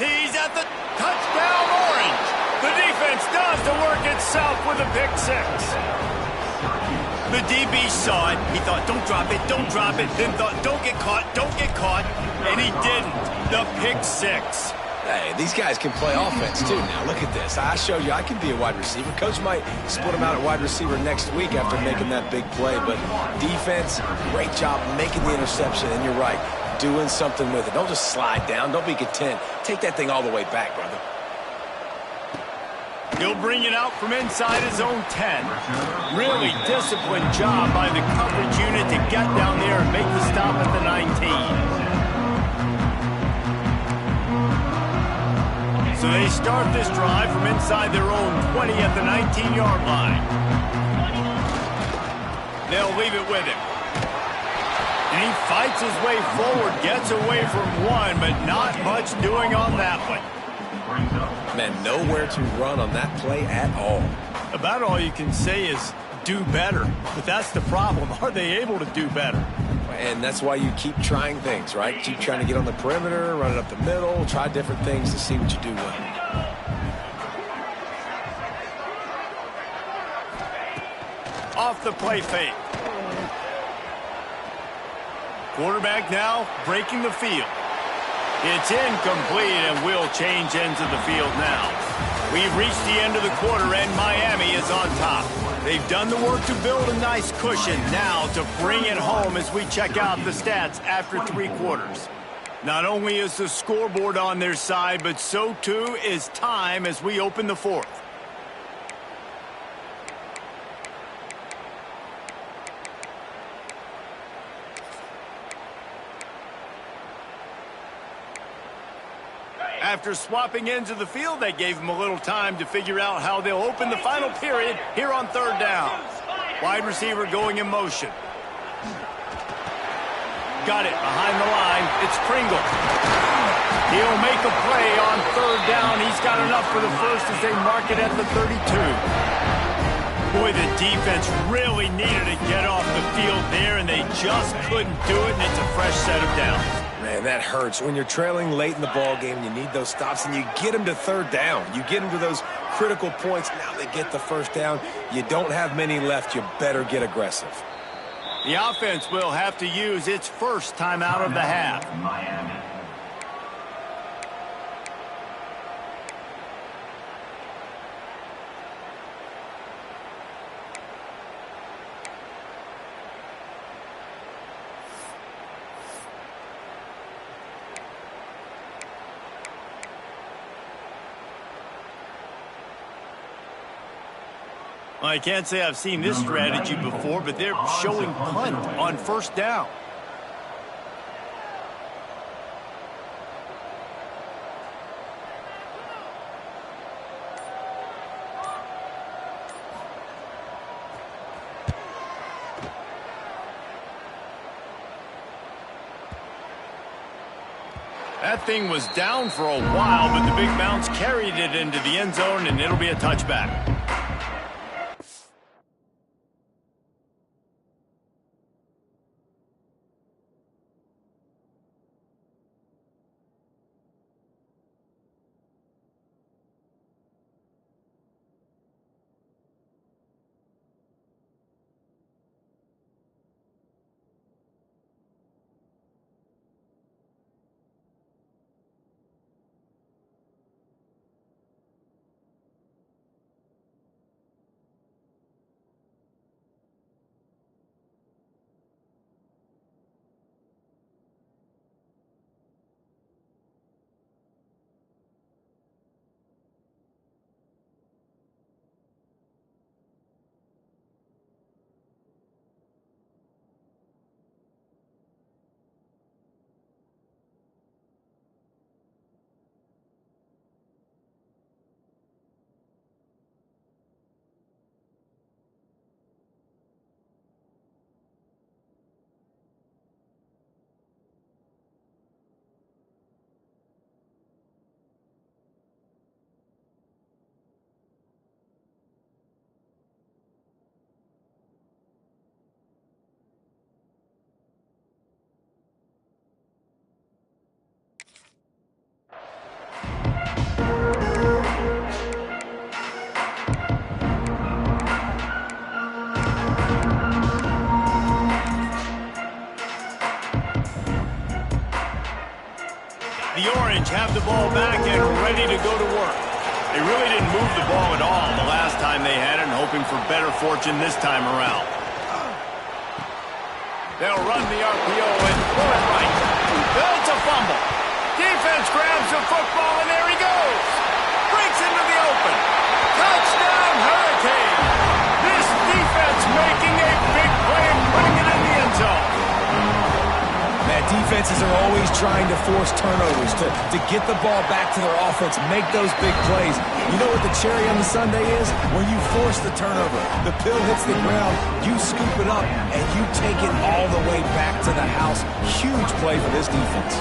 He's at the touchdown orange. The defense does the work itself with a pick 6. The DB saw it. He thought, don't drop it, don't drop it. Then thought, don't get caught, don't get caught. And he didn't. The pick 6. Hey, these guys can play offense, too. Now, look at this. I showed you I can be a wide receiver. Coach might split him out at wide receiver next week after making that big play. But defense, great job making the interception. And you're right, doing something with it. Don't just slide down. Don't be content. Take that thing all the way back, brother. He'll bring it out from inside his own 10. Really disciplined job by the coverage unit to get down there and make the stop at the 19. So they start this drive from inside their own 20 at the 19-yard line. They'll leave it with him. And he fights his way forward, gets away from one, but not much doing on that one. Man, nowhere to run on that play at all. About all you can say is do better. But that's the problem. Are they able to do better? And that's why you keep trying things, right? Keep trying to get on the perimeter, run it up the middle, try different things to see what you do well. Off the play fake. Quarterback now breaking the field. It's incomplete, and we'll change ends of the field now. We've reached the end of the quarter, and Miami is on top. They've done the work to build a nice cushion. Now to bring it home as we check out the stats after 3 quarters. Not only is the scoreboard on their side, but so too is time as we open the 4th. After swapping ends of the field, they gave them a little time to figure out how they'll open the final period here on 3rd down. Wide receiver going in motion. Got it behind the line. It's Pringle. He'll make a play on 3rd down. He's got enough for the first as they mark it at the 32. Boy, the defense really needed to get off the field there, and they just couldn't do it, and it's a fresh set of downs. Man, that hurts. When you're trailing late in the ball game, you need those stops, and you get them to 3rd down. You get them to those critical points. Now they get the 1st down. You don't have many left. You better get aggressive. The offense will have to use its first timeout of the half. Miami. I can't say I've seen this strategy before, but they're showing punt on 1st down. That thing was down for a while, but the big bounce carried it into the end zone, and it'll be a touchback. The Orange have the ball back and ready to go to work. They really didn't move the ball at all the last time they had it, and hoping for better fortune this time around. They'll run the RPO and pull it right. It's a fumble. Defense grabs the football, and there he goes. Breaks into the open. Touchdown, Hurricane. This defense making a big play and putting it in the end zone. Man, defenses are always trying to force turnovers to get the ball back to their offense, make those big plays. You know what the cherry on the sundae is? When you force the turnover, the pill hits the ground, you scoop it up, and you take it all the way back to the house. Huge play for this defense.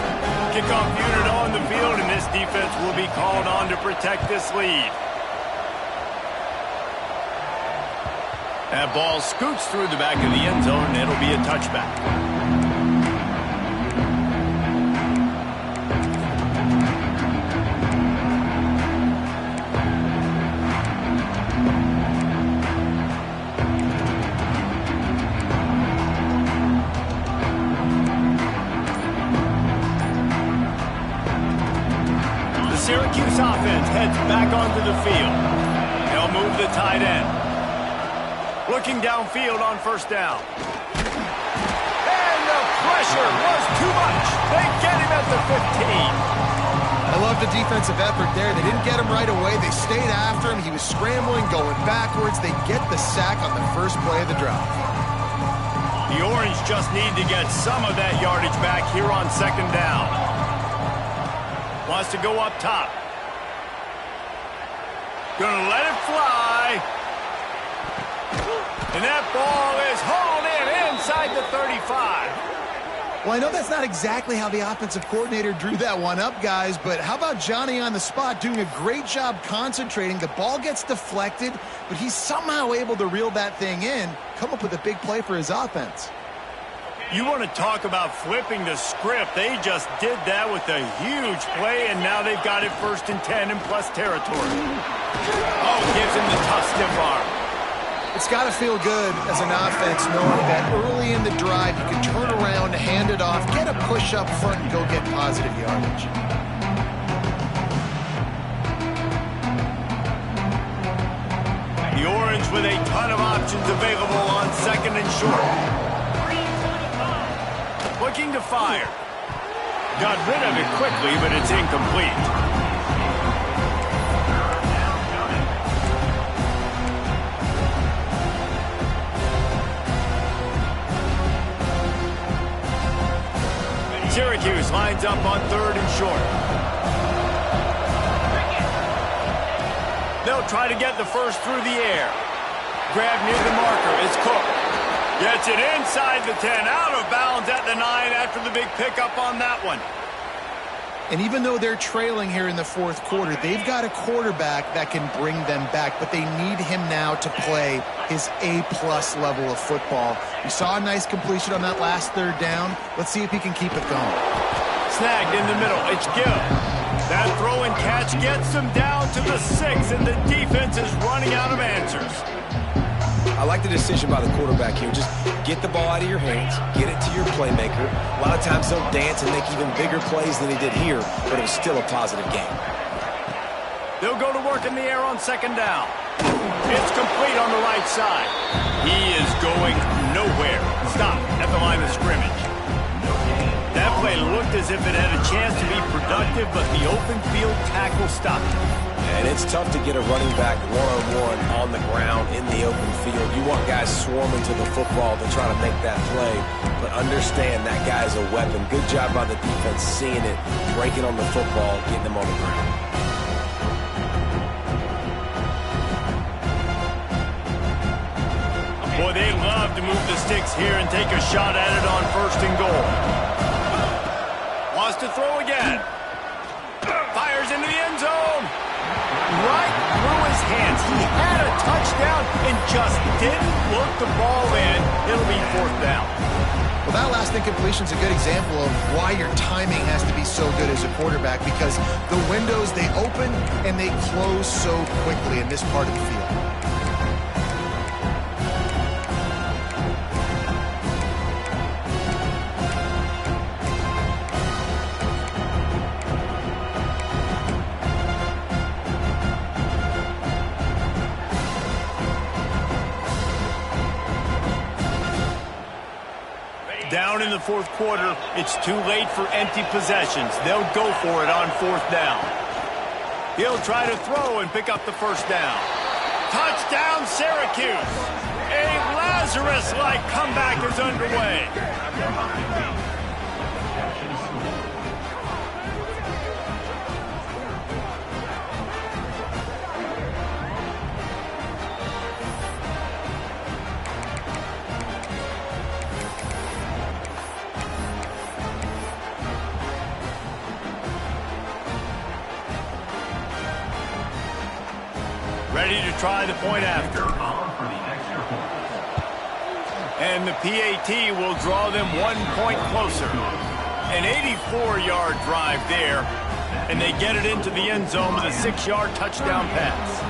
Kickoff unit on the field, and this defense will be called on to protect this lead. That ball scoots through the back of the end zone, and it'll be a touchback. offense heads back onto the field. They'll move the tight end. Looking downfield on first down. And the pressure was too much. They get him at the 15. I love the defensive effort there. They didn't get him right away. They stayed after him. He was scrambling, going backwards. They get the sack on the first play of the drive. The Orange just need to get some of that yardage back here on second down. Wants to go up top. Gonna let it fly. And that ball is hauled in inside the 35. Well, I know that's not exactly how the offensive coordinator drew that one up, guys, but how about Johnny on the spot doing a great job concentrating? The ball gets deflected, but he's somehow able to reel that thing in, come up with a big play for his offense. You want to talk about flipping the script. They just did that with a huge play, and now they've got it 1st and 10 in plus territory. Oh, gives him the tough stiff arm. It's got to feel good as an offense knowing that early in the drive you can turn around, hand it off, get a push up front, and go get positive yardage. The Orange with a ton of options available on second and short. Looking to fire. Got rid of it quickly, but it's incomplete. Syracuse lines up on 3rd and short. They'll try to get the first through the air. Grab near the marker. It's Cook. Gets it inside the 10. Out of bounds at the 9 after the big pickup on that one. And even though they're trailing here in the 4th quarter, they've got a quarterback that can bring them back, but they need him now to play his A-plus level of football. We saw a nice completion on that last 3rd down. Let's see if he can keep it going. Snagged in the middle. It's Gill. That throw and catch gets them down to the 6, and the defense is running out of answers. I like the decision by the quarterback here. Just get the ball out of your hands, get it to your playmaker. A lot of times they'll dance and make even bigger plays than he did here, but it was still a positive game. They'll go to work in the air on second down. It's complete on the right side. He is going nowhere. Stop at the line of scrimmage. That play looked as if it had a chance to be productive, but the open field tackle stopped it. And it's tough to get a running back one-on-one on the ground in the open field. You want guys swarming to the football to try to make that play, but understand that guy is a weapon. Good job by the defense seeing it, breaking on the football, getting them on the ground. Boy, they love to move the sticks here and take a shot at it on 1st and goal. Wants to throw again. Fires into the end zone. Right through his hands. He had a touchdown and just didn't look the ball in. It'll be 4th down. Well, that last incompletion is a good example of why your timing has to be so good as a quarterback, because the windows, they open and they close so quickly in this part of the field. Down in the 4th quarter, it's too late for empty possessions. They'll go for it on 4th down. He'll try to throw and pick up the 1st down. Touchdown, Syracuse! A Lazarus-like comeback is underway. Ready to try the point after. And the PAT will draw them 1 point closer. An 84-yard drive there, and they get it into the end zone with a 6-yard touchdown pass.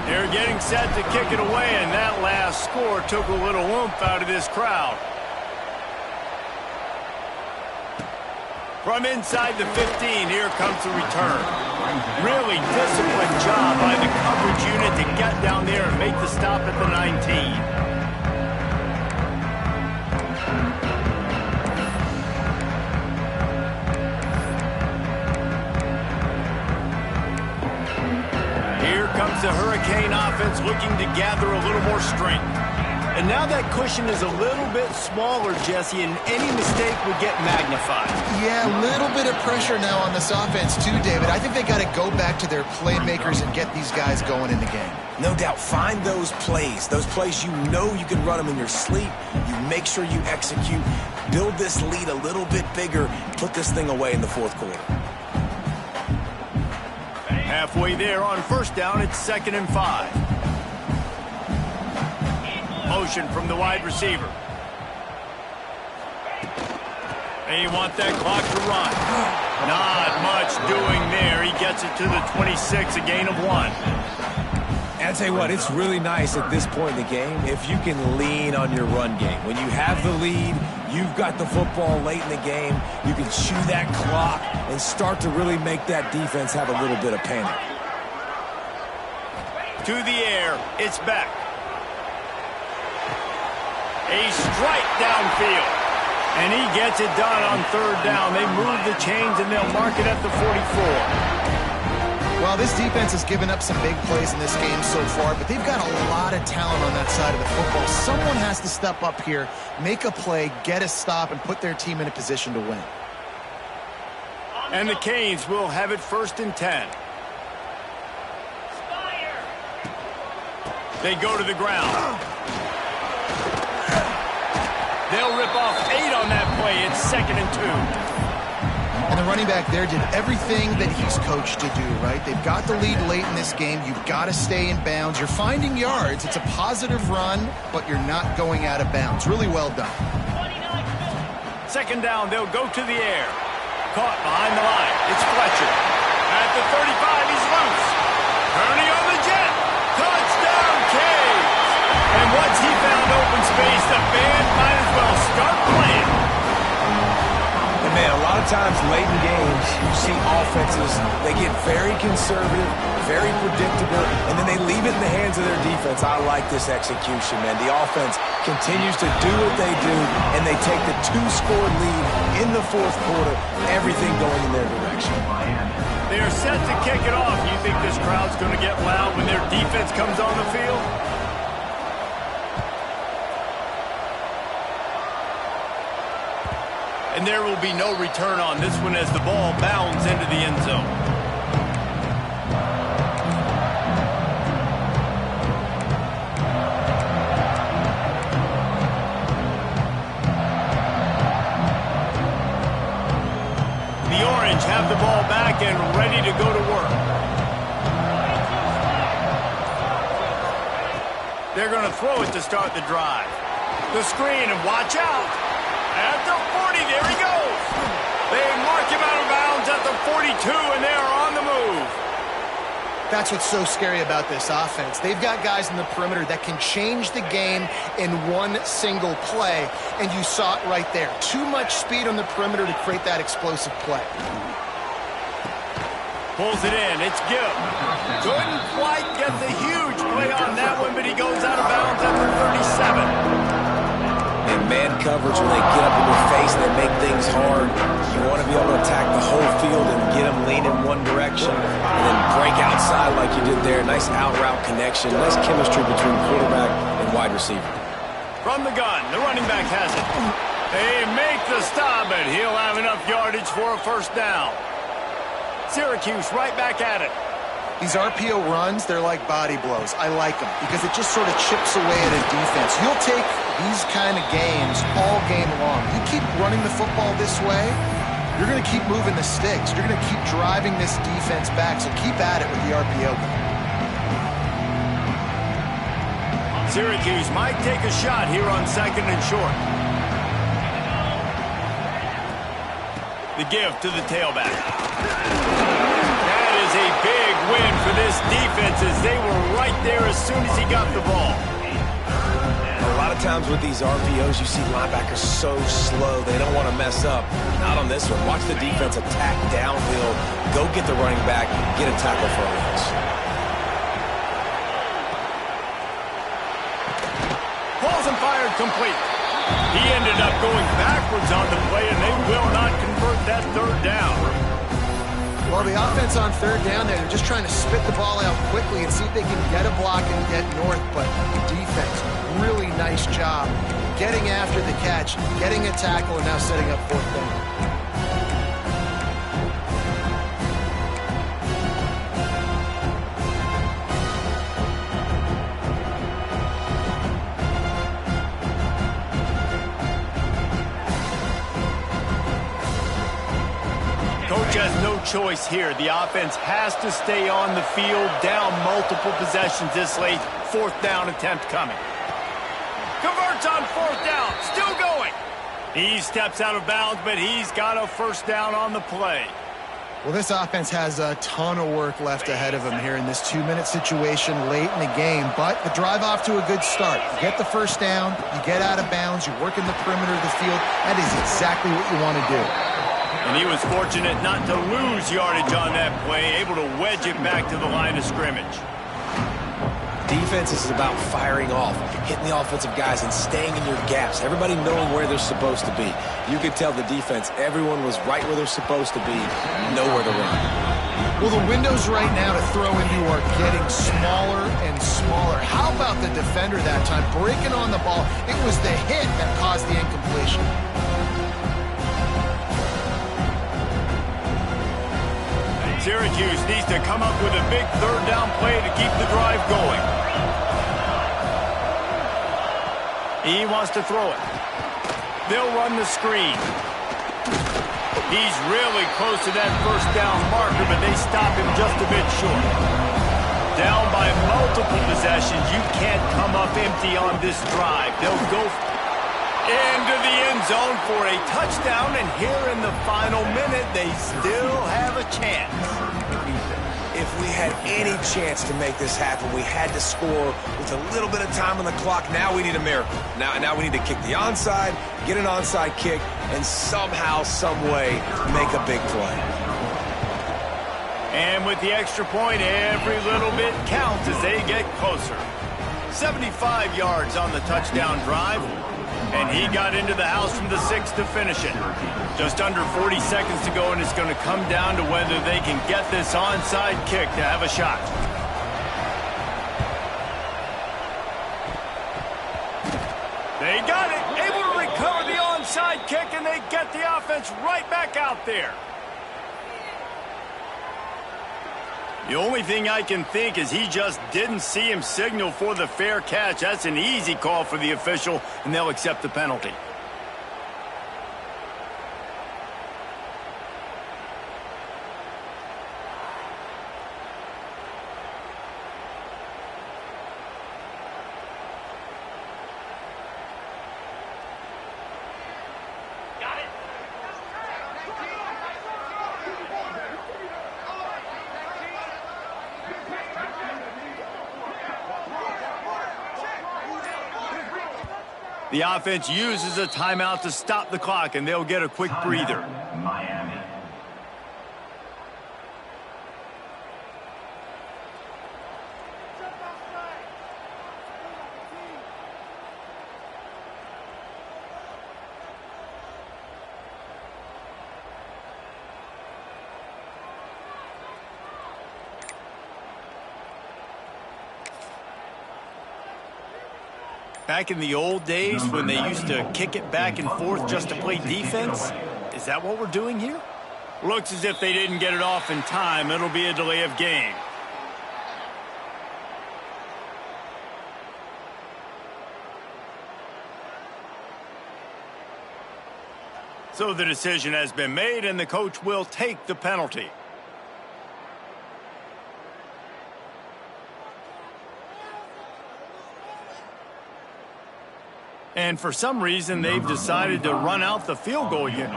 They're getting set to kick it away, and that last score took a little oomph out of this crowd. From inside the 15, here comes the return. Really disciplined job by the coverage unit to get down there and make the stop at the 19. Here comes the Hurricane offense looking to gather a little more strength. And now that cushion is a little bit smaller, Jesse, and any mistake would get magnified. Yeah, a little bit of pressure now on this offense too, David. I think they got to go back to their playmakers and get these guys going in the game. No doubt. Find those plays you know you can run them in your sleep. You make sure you execute. Build this lead a little bit bigger. Put this thing away in the fourth quarter. Halfway there on first down, it's 2nd and 5. Motion from the wide receiver. They want that clock to run. Not much doing there. He gets it to the 26, a gain of 1. And I'll tell you what, it's really nice at this point in the game if you can lean on your run game. When you have the lead, you've got the football late in the game, you can chew that clock and start to really make that defense have a little bit of panic. To the air, it's back. A strike downfield. And he gets it done on 3rd down. They move the chains and they'll mark it at the 44. Well, this defense has given up some big plays in this game so far, but they've got a lot of talent on that side of the football. Someone has to step up here, make a play, get a stop, and put their team in a position to win. And the Canes will have it 1st and 10. They go to the ground. They'll rip off 8 on that play. It's 2nd and 2. And the running back there did everything that he's coached to do, right? They've got the lead late in this game. You've got to stay in bounds. You're finding yards. It's a positive run, but you're not going out of bounds. Really well done. 2nd down, they'll go to the air. Caught behind the line. It's Fletcher. At the 35, he's loose. Turning on the jet. Touchdown, Canes! And once he found open space, the band might as well start playing. And man, a lot of times late in games, you see offenses, they get very conservative, very predictable, and then they leave it in the hands of their defense. I like this execution, man. The offense continues to do what they do, and they take the 2-score lead in the fourth quarter, everything going in their direction. They are set to kick it off. You think this crowd's going to get loud when their defense comes on the field? And there will be no return on this one as the ball bounds into the end zone. The Orange have the ball back and ready to go to work. They're going to throw it to start the drive. The screen, and watch out. At the 40, there he goes. They mark him out of bounds at the 42, and they are on the move. That's what's so scary about this offense. They've got guys in the perimeter that can change the game in one single play, and you saw it right there. Too much speed on the perimeter to create that explosive play. Pulls it in. It's Gibb. Couldn't quite get the huge play on that one, but he goes out of bounds at the 37. And man coverage, when they get up in your face, they make things hard. You want to be able to attack the whole field and get them leaning one direction and then break outside like you did there. Nice out-route connection. Nice chemistry between quarterback and wide receiver. From the gun, the running back has it. They make the stop, and he'll have enough yardage for a 1st down. Syracuse right back at it. These RPO runs, they're like body blows. I like them because it just sort of chips away at a defense. You'll take these kind of games all game long. You keep running the football this way, you're going to keep moving the sticks. You're going to keep driving this defense back, so keep at it with the RPO game. Syracuse might take a shot here on 2nd and short. The give to the tailback. That is a big win for this defense as they were right there as soon as he got the ball. A lot of times with these RPOs, you see linebackers so slow, they don't want to mess up. Not on this one. Watch the defense attack downhill, go get the running back, get a tackle for a loss. Balls and fired complete. He ended up going backwards on the play, and they will not convert that third down. Well, the offense on third down there, they're just trying to spit the ball out quickly and see if they can get a block and get north, but the defense, really nice job getting after the catch, getting a tackle, and now setting up fourth down. Coach has no choice here. The offense has to stay on the field, down multiple possessions this late. Fourth down attempt coming. Converts on fourth down, still going. He steps out of bounds, but he's got a first down on the play. Well, this offense has a ton of work left ahead of them here in this 2-minute situation late in the game, but the drive off to a good start. You get the first down, you get out of bounds, you work in the perimeter of the field. That is exactly what you want to do. And he was fortunate not to lose yardage on that play, able to wedge it back to the line of scrimmage. Defense is about firing off, hitting the offensive guys and staying in your gaps. Everybody knowing where they're supposed to be. You could tell the defense, everyone was right where they're supposed to be, nowhere to run. Well, the windows right now to throw into are getting smaller and smaller. How about the defender that time, breaking on the ball? It was the hit that caused the incompletion. Syracuse needs to come up with a big third down play to keep the drive going. He wants to throw it. They'll run the screen. He's really close to that first down marker, but they stop him just a bit short. Down by multiple possessions, you can't come up empty on this drive. They'll go into the end zone for a touchdown, and here in the final minute, they still have a chance. If we had any chance to make this happen, we had to score with a little bit of time on the clock. Now we need a miracle. Now we need to kick the onside, get an onside kick, and somehow, some way, make a big play. And with the extra point, every little bit counts as they get closer. 75 yards on the touchdown drive. And he got into the house from the 6 to finish it. Just under 40 seconds to go, and it's going to come down to whether they can get this onside kick to have a shot. They got it, able to recover the onside kick, and they get the offense right back out there. The only thing I can think is he just didn't see him signal for the fair catch. That's an easy call for the official, and they'll accept the penalty. The offense uses a timeout to stop the clock, and they'll get a quick breather. Miami. Back in the old days when they used to kick it back and forth just to play defense, is that what we're doing here? Looks as if they didn't get it off in time. It'll be a delay of game. So the decision has been made, and the coach will take the penalty. And for some reason, they've decided to run out the field goal unit.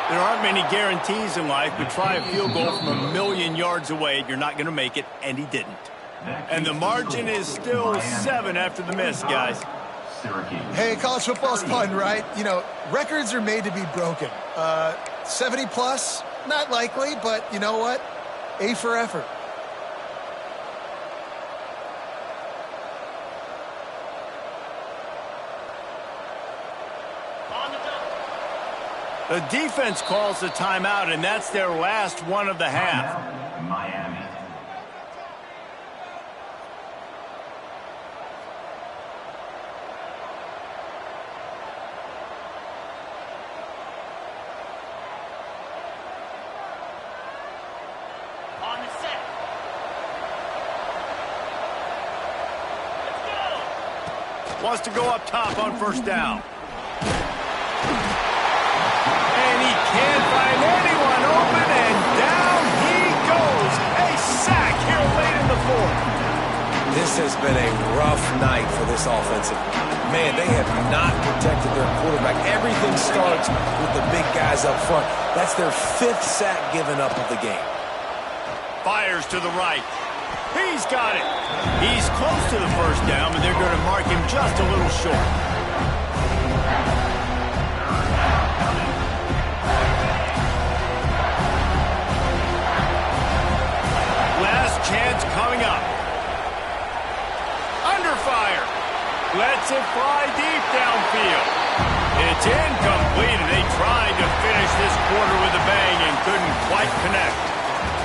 There aren't many guarantees in life, but try a field goal from a million yards away. You're not going to make it, and he didn't. And the margin is still 7 after the miss, guys. Syracuse. Hey, college football's fun, right? You know, records are made to be broken. 70 plus, not likely, but you know what? A for effort. The defense calls the timeout, and that's their last one of the half. Miami. On the set. Let's go. Wants to go up top on first down. And he can't find anyone open, and down he goes. A sack here late in the fourth. This has been a rough night for this offensive. Man, they have not protected their quarterback. Everything starts with the big guys up front. That's their 5th sack given up of the game. Fires to the right. He's got it. He's close to the first down, but they're going to mark him just a little short. Last chance coming up. Under fire. Lets it fly deep downfield. It's incomplete, and they tried to finish this quarter with a bang and couldn't quite connect.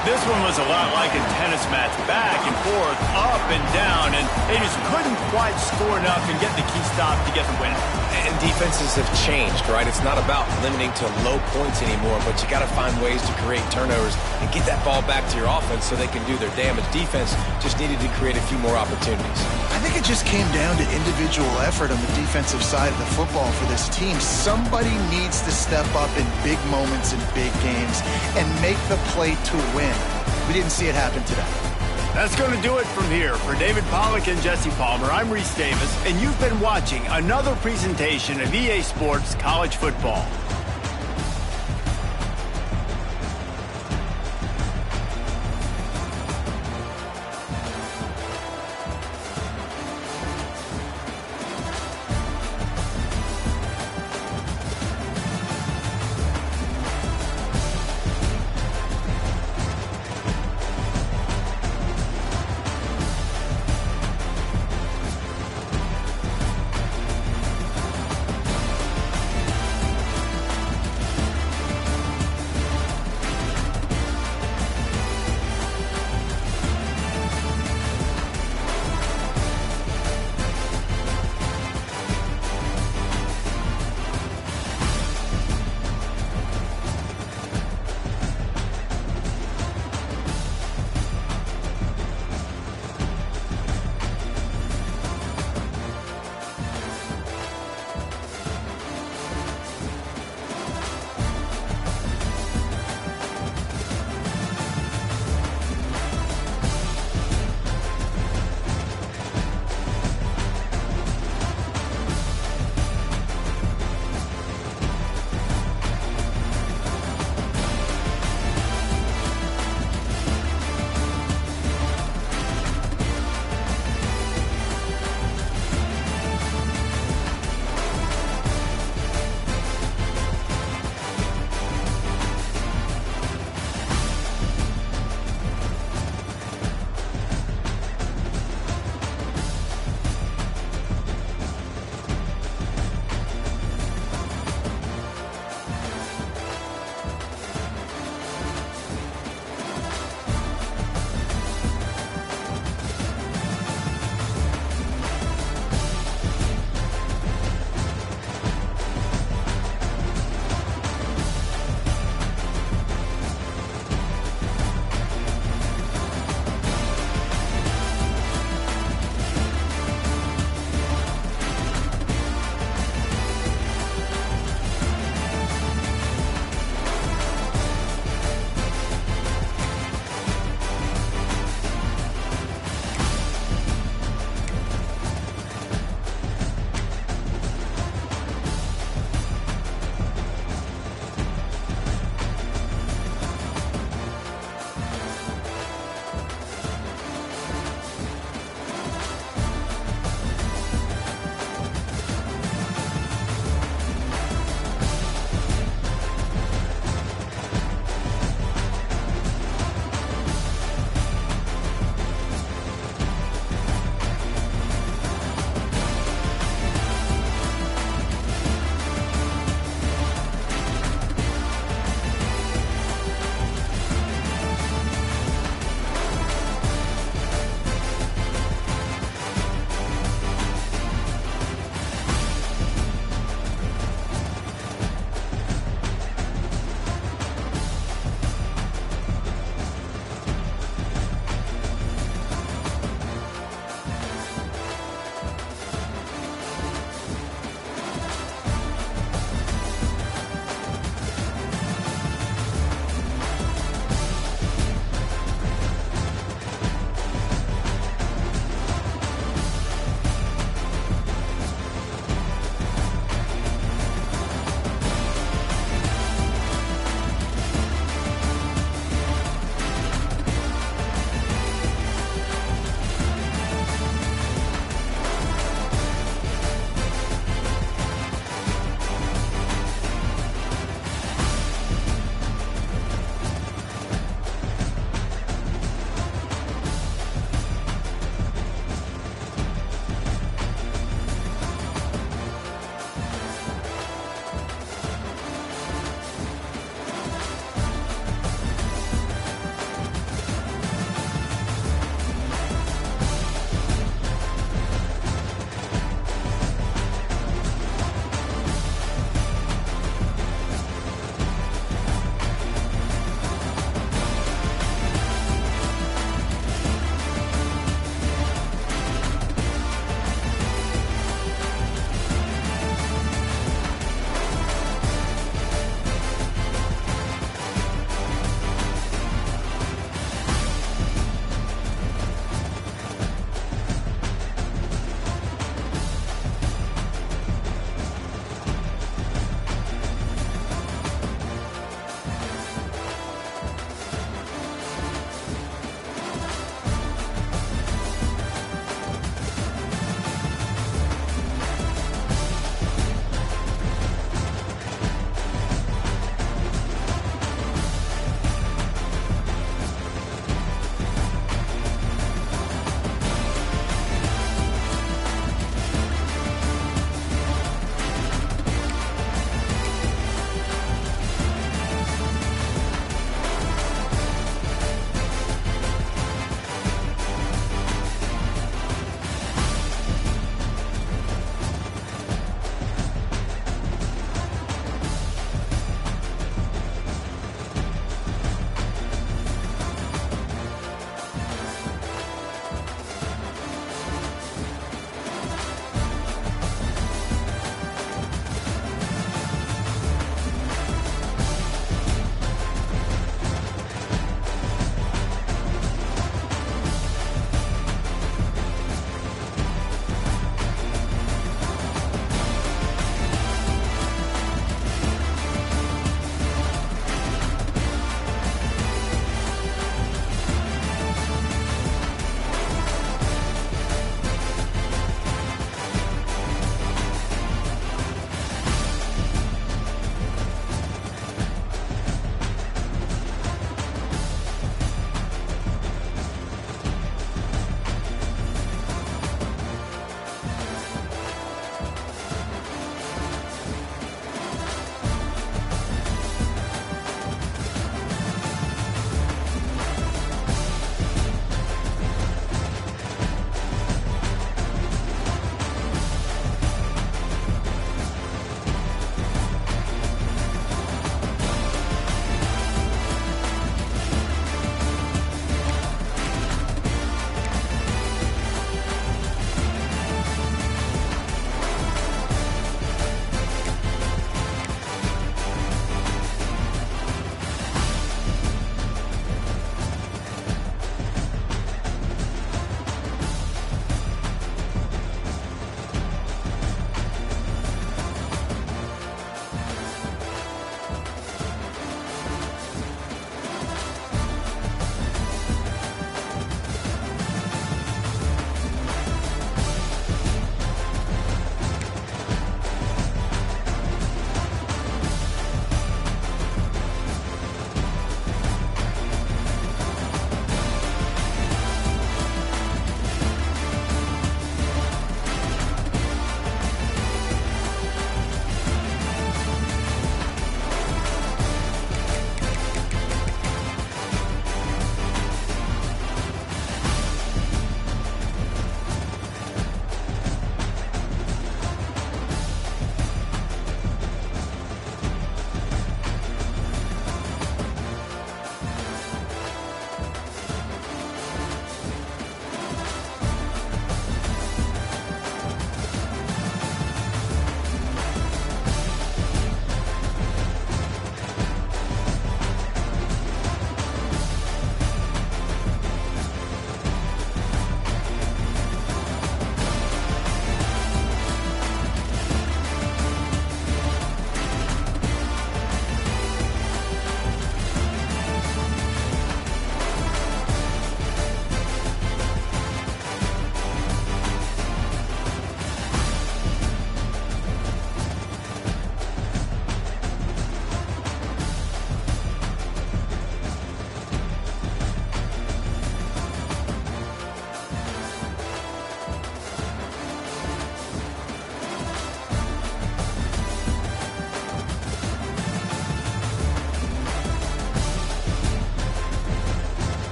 This one was a lot like a tennis match, back and forth, up and down, and they just couldn't quite score enough and get the key stop to get the win. And defenses have changed, right? It's not about limiting to low points anymore, but you got to find ways to create turnovers and get that ball back to your offense so they can do their damage. Defense just needed to create a few more opportunities. I think it just came down to individual effort on the defensive side of the football for this team. Somebody needs to step up in big moments in big games and make the play to win. We didn't see it happen today. That's going to do it from here. For David Pollack and Jesse Palmer, I'm Reese Davis, and you've been watching another presentation of EA Sports College Football.